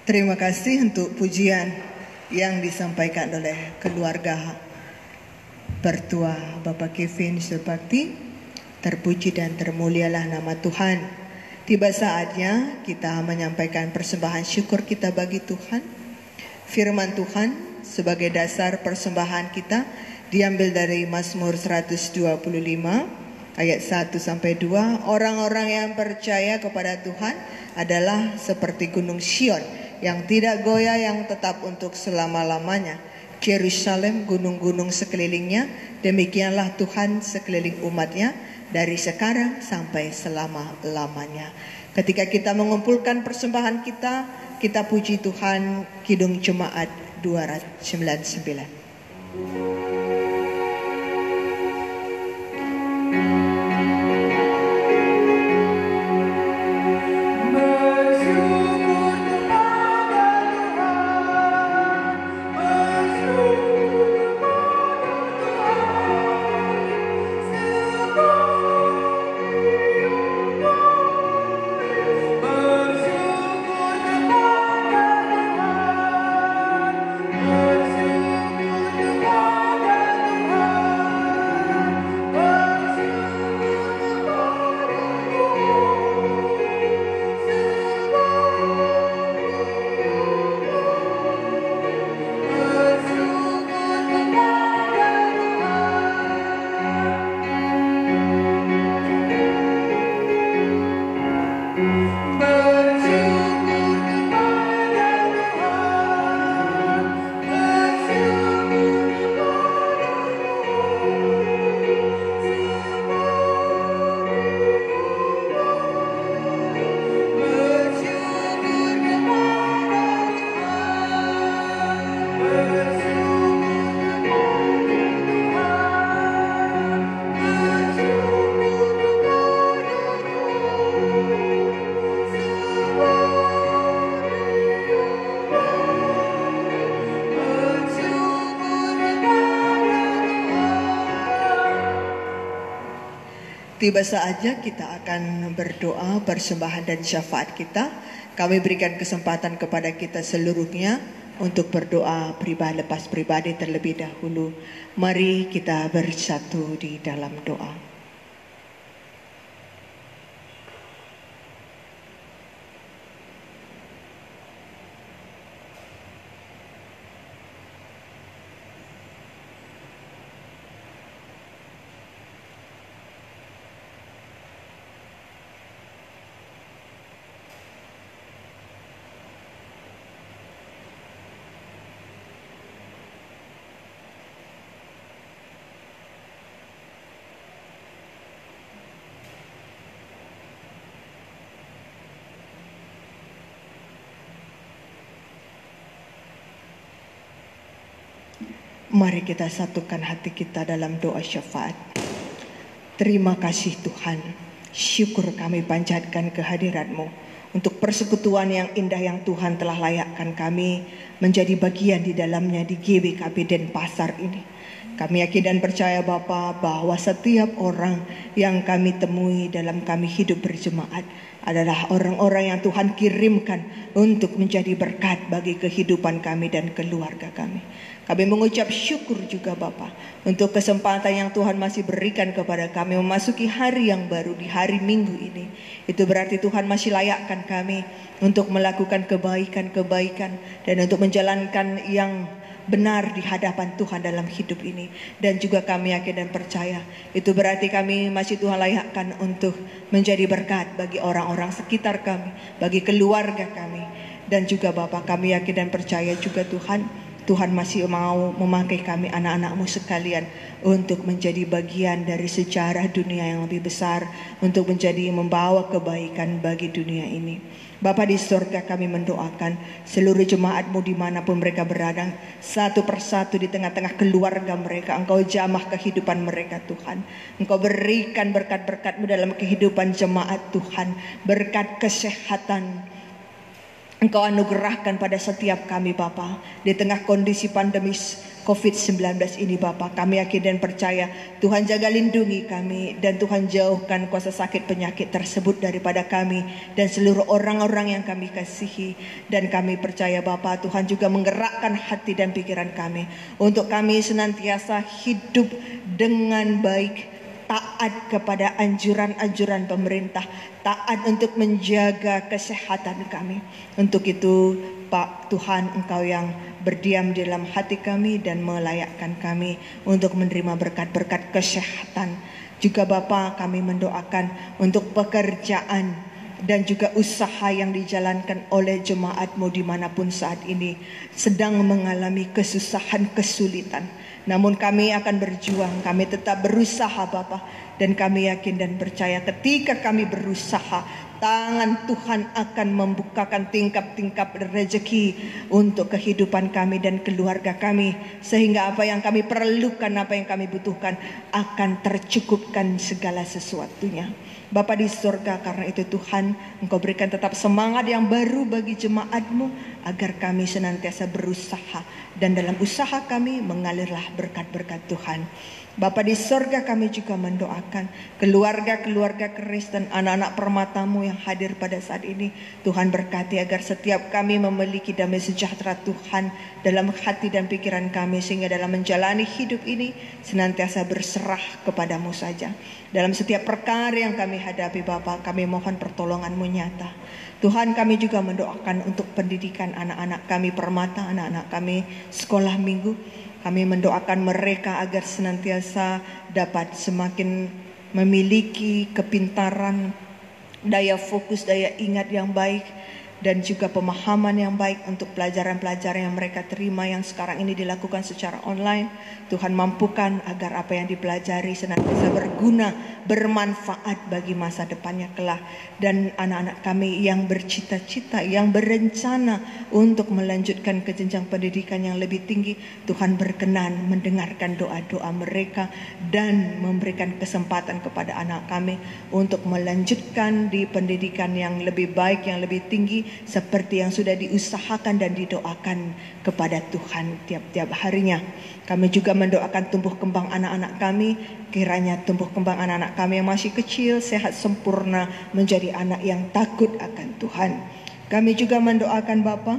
[SPEAKER 3] Terima kasih untuk pujian yang disampaikan oleh keluarga Pertua Bapak Kevin Surbakti. Terpuji dan termulialah nama Tuhan. Tiba saatnya kita menyampaikan persembahan syukur kita bagi Tuhan. Firman Tuhan sebagai dasar persembahan kita diambil dari Mazmur 125 ayat 1-2. Orang-orang yang percaya kepada Tuhan adalah seperti gunung Sion yang tidak goyah, yang tetap untuk selama-lamanya. Yerusalem, gunung-gunung sekelilingnya, demikianlah Tuhan sekeliling umatnya dari sekarang sampai selama-lamanya. Ketika kita mengumpulkan persembahan kita, kita puji Tuhan Kidung Jemaat 299. Tiba saatnya kita akan berdoa, persembahan dan syafaat kita. Kami berikan kesempatan kepada kita seluruhnya untuk berdoa pribadi lepas pribadi terlebih dahulu. Mari kita bersatu di dalam doa. Mari kita satukan hati kita dalam doa syafaat. Terima kasih Tuhan, syukur kami panjatkan kehadirat-Mu untuk persekutuan yang indah yang Tuhan telah layakkan kami menjadi bagian di dalamnya di GBKB Denpasar ini. Kami yakin dan percaya Bapa bahwa setiap orang yang kami temui dalam kami hidup berjemaat adalah orang-orang yang Tuhan kirimkan untuk menjadi berkat bagi kehidupan kami dan keluarga kami. Kami mengucap syukur juga Bapa untuk kesempatan yang Tuhan masih berikan kepada kami memasuki hari yang baru di hari Minggu ini. Itu berarti Tuhan masih layakkan kami untuk melakukan kebaikan-kebaikan dan untuk menjalankan yang benar di hadapan Tuhan dalam hidup ini. Dan juga kami yakin dan percaya itu berarti kami masih Tuhan layakkan untuk menjadi berkat bagi orang-orang sekitar kami, bagi keluarga kami. Dan juga Bapa kami yakin dan percaya juga Tuhan masih mau memakai kami anak-anak-Mu sekalian untuk menjadi bagian dari sejarah dunia yang lebih besar, untuk menjadi membawa kebaikan bagi dunia ini. Bapa di surga, kami mendoakan seluruh jemaat-Mu dimanapun mereka berada, satu persatu di tengah-tengah keluarga mereka. Engkau jamah kehidupan mereka Tuhan. Engkau berikan berkat-berkat-Mu dalam kehidupan jemaat Tuhan, berkat kesehatan Engkau anugerahkan pada setiap kami Bapa di tengah kondisi COVID-19 ini Bapa. Kami yakin dan percaya Tuhan jaga lindungi kami, dan Tuhan jauhkan kuasa sakit penyakit tersebut daripada kami dan seluruh orang-orang yang kami kasihi. Dan kami percaya Bapa, Tuhan juga menggerakkan hati dan pikiran kami untuk kami senantiasa hidup dengan baik, taat kepada anjuran-anjuran pemerintah, taat untuk menjaga kesehatan kami. Untuk itu Pak Tuhan, Engkau yang berdiam di dalam hati kami dan melayakkan kami untuk menerima berkat-berkat kesehatan. Juga Bapa, kami mendoakan untuk pekerjaan dan juga usaha yang dijalankan oleh jemaat-Mu dimanapun saat ini sedang mengalami kesusahan, kesulitan. Namun kami akan berjuang, kami tetap berusaha Bapa. Dan kami yakin dan percaya ketika kami berusaha, tangan Tuhan akan membukakan tingkap-tingkap rezeki untuk kehidupan kami dan keluarga kami. Sehingga apa yang kami perlukan, apa yang kami butuhkan akan tercukupkan segala sesuatunya. Bapa di surga, karena itu Tuhan, Engkau berikan tetap semangat yang baru bagi jemaat-Mu agar kami senantiasa berusaha, dan dalam usaha kami mengalirlah berkat-berkat Tuhan. Bapa di surga, kami juga mendoakan keluarga-keluarga Kristen, anak-anak permata-Mu yang hadir pada saat ini. Tuhan berkati agar setiap kami memiliki damai sejahtera Tuhan dalam hati dan pikiran kami, sehingga dalam menjalani hidup ini senantiasa berserah kepadamu saja. Dalam setiap perkara yang kami hadapi Bapa, kami mohon pertolongan-Mu nyata. Tuhan, kami juga mendoakan untuk pendidikan anak-anak kami permata, anak-anak kami sekolah minggu. Kami mendoakan mereka agar senantiasa dapat semakin memiliki kepintaran, daya fokus, daya ingat yang baik, dan juga pemahaman yang baik untuk pelajaran-pelajaran yang mereka terima yang sekarang ini dilakukan secara online. Tuhan mampukan agar apa yang dipelajari senantiasa berguna, bermanfaat bagi masa depannya kelak. Dan anak-anak kami yang bercita-cita, yang berencana untuk melanjutkan ke jenjang pendidikan yang lebih tinggi, Tuhan berkenan mendengarkan doa-doa mereka dan memberikan kesempatan kepada anak kami untuk melanjutkan di pendidikan yang lebih baik, yang lebih tinggi, seperti yang sudah diusahakan dan didoakan kepada Tuhan tiap-tiap harinya. Kami juga mendoakan tumbuh kembang anak-anak kami, kiranya tumbuh kembang anak-anak kami yang masih kecil, sehat sempurna, menjadi anak yang takut akan Tuhan. Kami juga mendoakan Bapa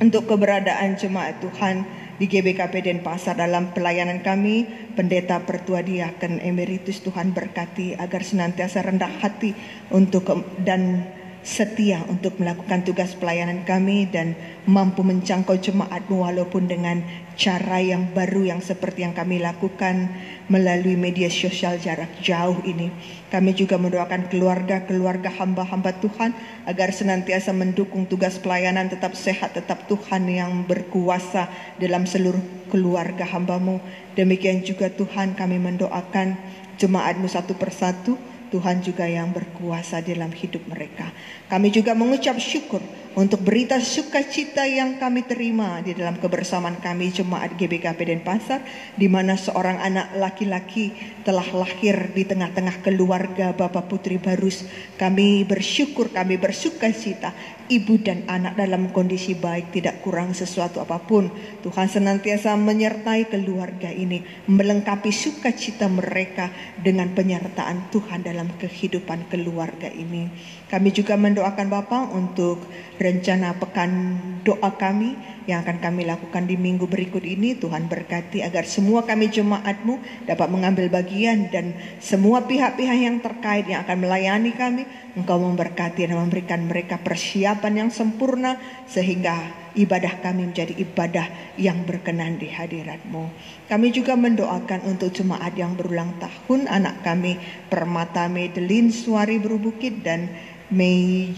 [SPEAKER 3] untuk keberadaan jemaat Tuhan di GBKP Denpasar dalam pelayanan kami. Pendeta Pertua Diaken Emeritus, Tuhan berkati agar senantiasa rendah hati untuk dan setia untuk melakukan tugas pelayanan kami dan mampu menjangkau jemaat-Mu walaupun dengan cara yang baru yang seperti yang kami lakukan melalui media sosial jarak jauh ini. Kami juga mendoakan keluarga-keluarga hamba-hamba Tuhan agar senantiasa mendukung tugas pelayanan, tetap sehat, tetap Tuhan yang berkuasa dalam seluruh keluarga hamba-Mu. Demikian juga Tuhan, kami mendoakan jemaat-Mu satu persatu, Tuhan juga yang berkuasa dalam hidup mereka. Kami juga mengucap syukur untuk berita sukacita yang kami terima di dalam kebersamaan kami jemaat GBKP Denpasar, di mana seorang anak laki-laki telah lahir di tengah-tengah keluarga Bapak Putri Barus. Kami bersyukur, kami bersukacita, ibu dan anak dalam kondisi baik, tidak kurang sesuatu apapun. Tuhan senantiasa menyertai keluarga ini, melengkapi sukacita mereka dengan penyertaan Tuhan dalam kehidupan keluarga ini. Kami juga mendoakan Bapa untuk rencana pekan doa kami yang akan kami lakukan di minggu berikut ini. Tuhan berkati agar semua kami jemaat-Mu dapat mengambil bagian, dan semua pihak-pihak yang terkait yang akan melayani kami, Engkau memberkati dan memberikan mereka persiapan yang sempurna sehingga ibadah kami menjadi ibadah yang berkenan di hadirat-Mu. Kami juga mendoakan untuk jemaat yang berulang tahun, anak kami Permata Medelin Suari Berubukit dan Mei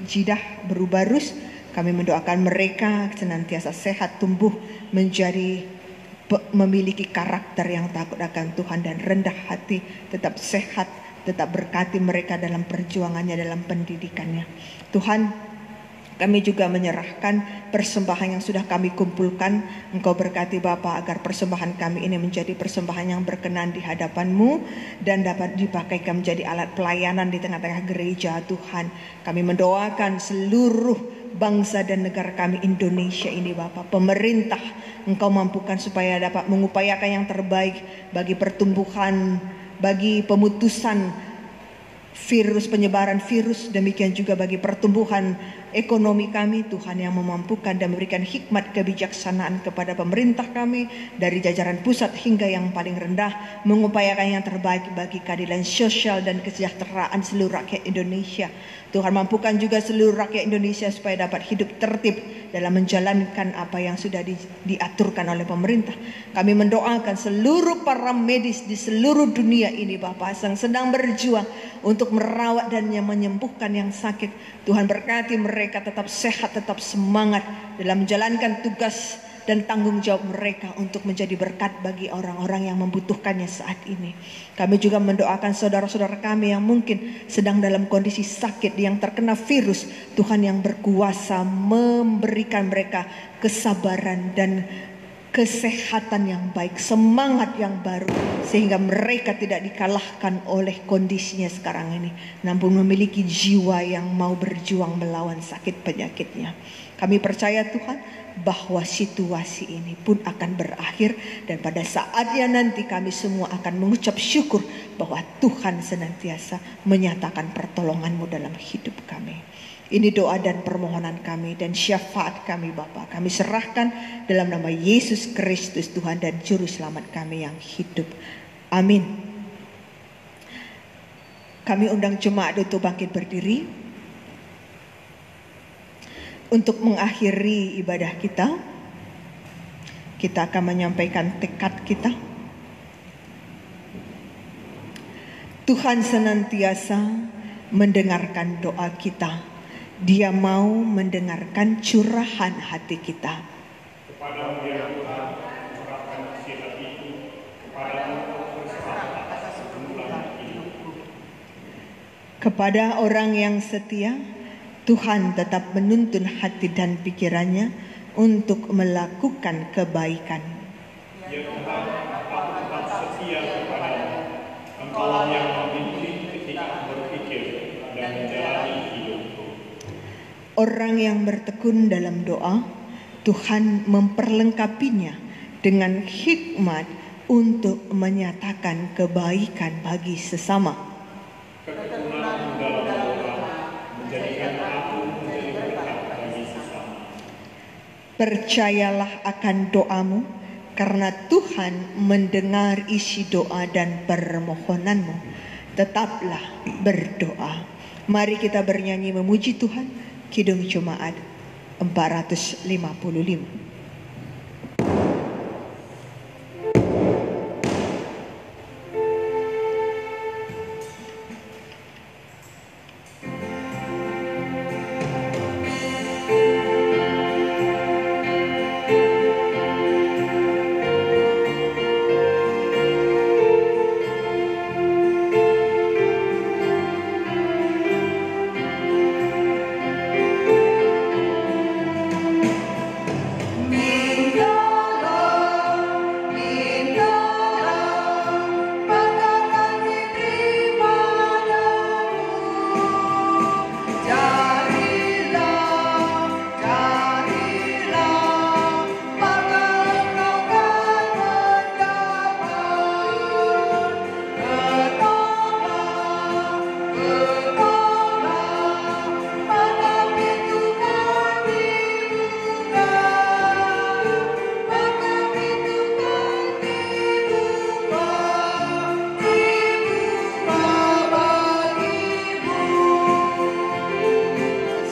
[SPEAKER 3] Jidah Berubarus. Kami mendoakan mereka senantiasa sehat, tumbuh menjadi memiliki karakter yang takut akan Tuhan dan rendah hati, tetap sehat, tetap berkati mereka dalam perjuangannya, dalam pendidikannya. Tuhan, kami juga menyerahkan persembahan yang sudah kami kumpulkan. Engkau berkati Bapa agar persembahan kami ini menjadi persembahan yang berkenan di hadapan-Mu dan dapat dipakai menjadi alat pelayanan di tengah-tengah gereja Tuhan. Kami mendoakan seluruh bangsa dan negara kami Indonesia ini Bapak. Pemerintah Engkau mampukan supaya dapat mengupayakan yang terbaik bagi pertumbuhan, bagi pemutusan virus, penyebaran virus, demikian juga bagi pertumbuhan ekonomi kami. Tuhan yang memampukan dan memberikan hikmat kebijaksanaan kepada pemerintah kami dari jajaran pusat hingga yang paling rendah, mengupayakan yang terbaik bagi keadilan sosial dan kesejahteraan seluruh rakyat Indonesia. Tuhan mampukan juga seluruh rakyat Indonesia supaya dapat hidup tertib dalam menjalankan apa yang sudah diaturkan oleh pemerintah. Kami mendoakan seluruh para medis di seluruh dunia ini Bapak yang sedang berjuang untuk merawat dan menyembuhkan yang sakit. Tuhan berkati mereka tetap sehat, tetap semangat dalam menjalankan tugas dan tanggung jawab mereka untuk menjadi berkat bagi orang-orang yang membutuhkannya saat ini. Kami juga mendoakan saudara-saudara kami yang mungkin sedang dalam kondisi sakit, yang terkena virus. Tuhan yang berkuasa memberikan mereka kesabaran dan kesehatan yang baik, semangat yang baru, sehingga mereka tidak dikalahkan oleh kondisinya sekarang ini, namun memiliki jiwa yang mau berjuang melawan sakit penyakitnya. Kami percaya Tuhan bahwa situasi ini pun akan berakhir, dan pada saatnya nanti kami semua akan mengucap syukur bahwa Tuhan senantiasa menyatakan pertolongan-Mu dalam hidup kami. Ini doa dan permohonan kami dan syafaat kami Bapa. Kami serahkan dalam nama Yesus Kristus Tuhan dan Juru Selamat kami yang hidup. Amin. Kami undang jemaat untuk bangkit berdiri untuk mengakhiri ibadah kita. Kita akan menyampaikan tekad kita. Tuhan senantiasa mendengarkan doa kita. Dia mau mendengarkan curahan hati kita.
[SPEAKER 1] Kepada-Mu ya Tuhan, serahkan isi hatiku, kepada-Mu berserah atas permulaan hidupku.
[SPEAKER 3] Kepada orang yang setia, Tuhan tetap menuntun hati dan pikirannya untuk melakukan kebaikan.
[SPEAKER 1] Ya Tuhan, aku tetap setia kepada-Mu. Engkau yang membimbing ketika berpikir dan menjalani hidupku.
[SPEAKER 3] Orang yang bertekun dalam doa, Tuhan memperlengkapinya dengan hikmat untuk menyatakan kebaikan bagi sesama.
[SPEAKER 1] Ketekunan dalam doa menjadikan aku menjadi berkat bagi sesama.
[SPEAKER 3] Percayalah akan doamu, karena Tuhan mendengar isi doa dan permohonanmu. Tetaplah berdoa. Mari kita bernyanyi memuji Tuhan. Kidung Jemaat 455.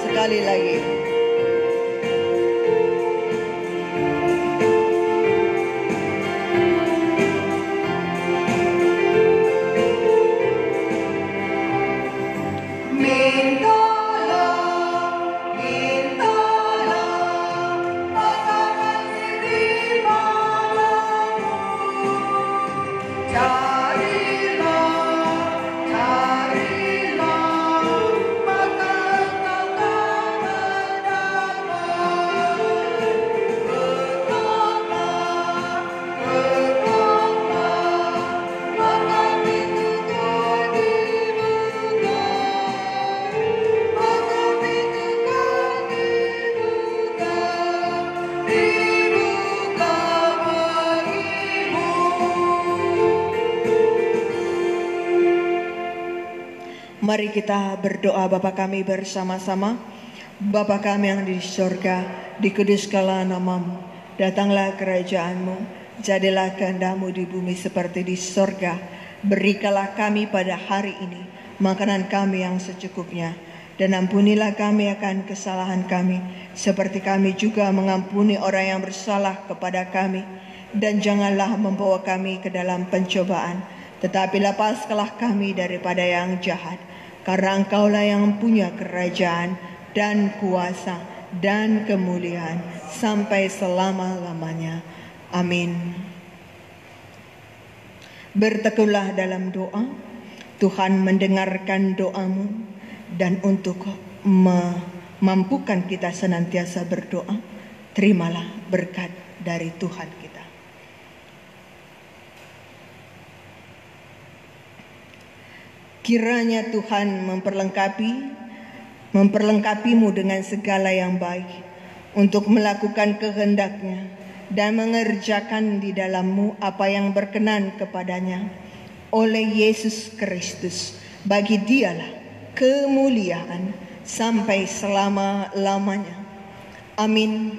[SPEAKER 3] Sekali lagi. Mari kita berdoa Bapa kami bersama-sama. Bapa kami yang di surga, dikuduskanlah namamu, datanglah kerajaanmu, jadilah kehendak-Mu di bumi seperti di surga. Berikanlah kami pada hari ini makanan kami yang secukupnya, dan ampunilah kami akan kesalahan kami, seperti kami juga mengampuni orang yang bersalah kepada kami. Dan janganlah membawa kami ke dalam pencobaan, tetapi lepaskanlah kami daripada yang jahat. Karena Engkaulah yang punya kerajaan dan kuasa dan kemuliaan sampai selama-lamanya. Amin. Bertekunlah dalam doa. Tuhan mendengarkan doamu, dan untuk memampukan kita senantiasa berdoa, terimalah berkat dari Tuhan kita. Kiranya Tuhan memperlengkapimu dengan segala yang baik untuk melakukan kehendak-Nya dan mengerjakan di dalammu apa yang berkenan kepadanya oleh Yesus Kristus. Bagi Dialah kemuliaan sampai selama-lamanya. Amin.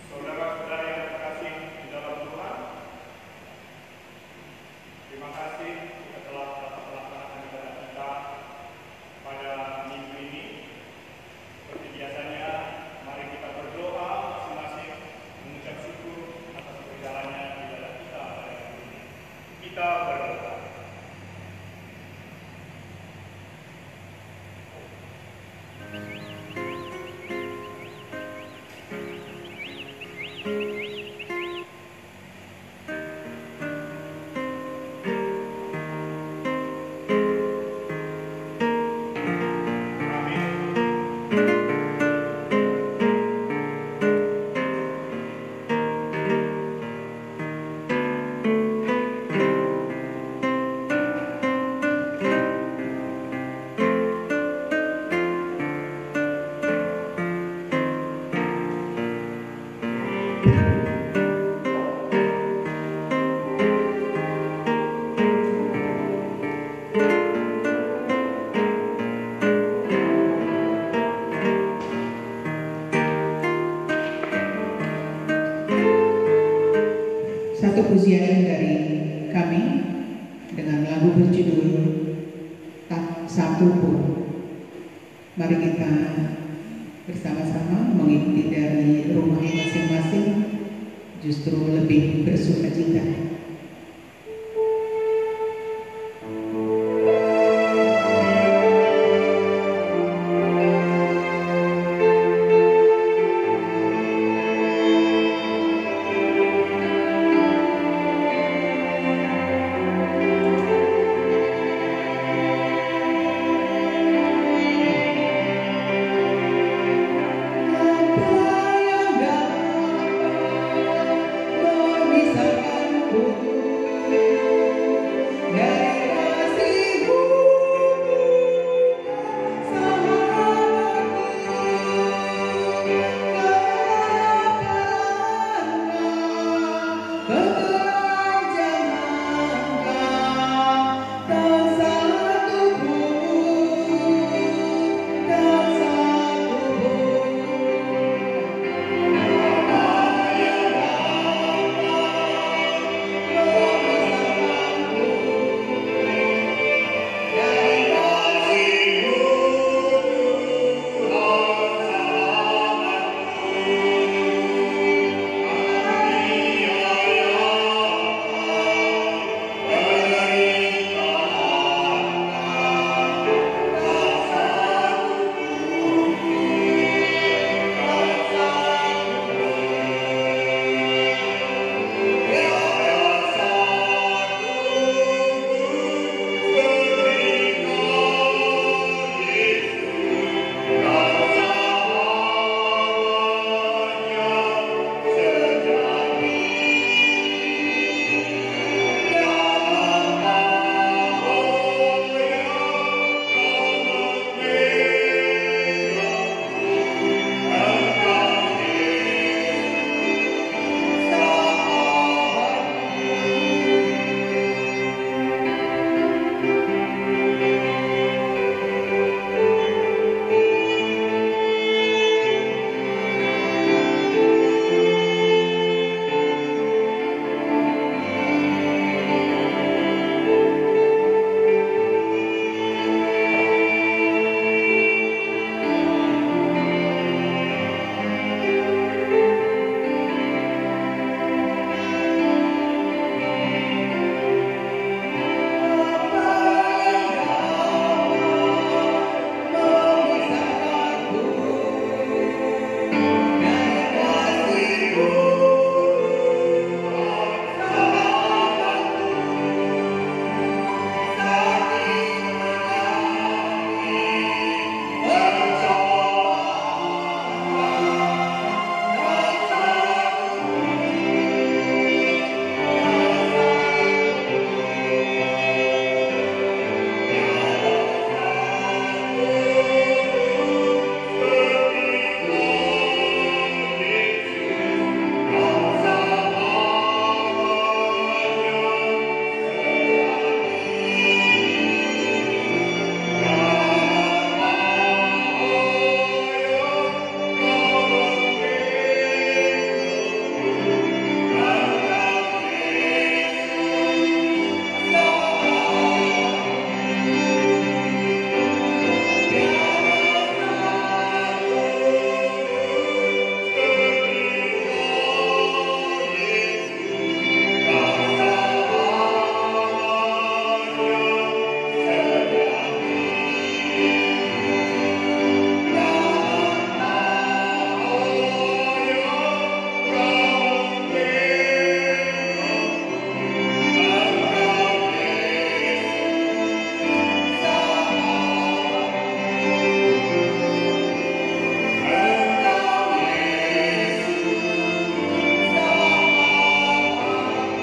[SPEAKER 1] Saudara-saudara yang terkasih di dalam Tuhan, terima kasih kita telah dapat melaksanakan ibadah kita pada minggu ini. Seperti biasanya, mari kita berdoa masing-masing mengucap syukur atas berjalannya ibadah kita pada minggu ini. Kita berdoa.
[SPEAKER 5] Satu pujian dari kami dengan lagu berjudul Tak Satu Pun. Mari kita bersama-sama mengikuti dari rumah masing-masing, justru lebih bersukacita. Apa yang dapat memisahkanku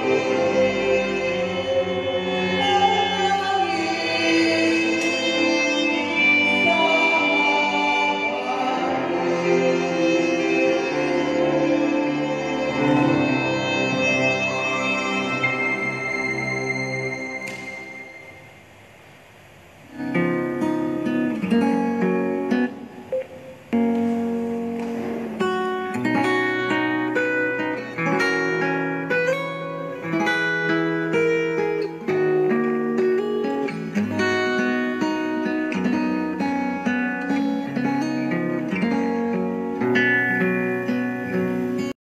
[SPEAKER 3] Tuhan.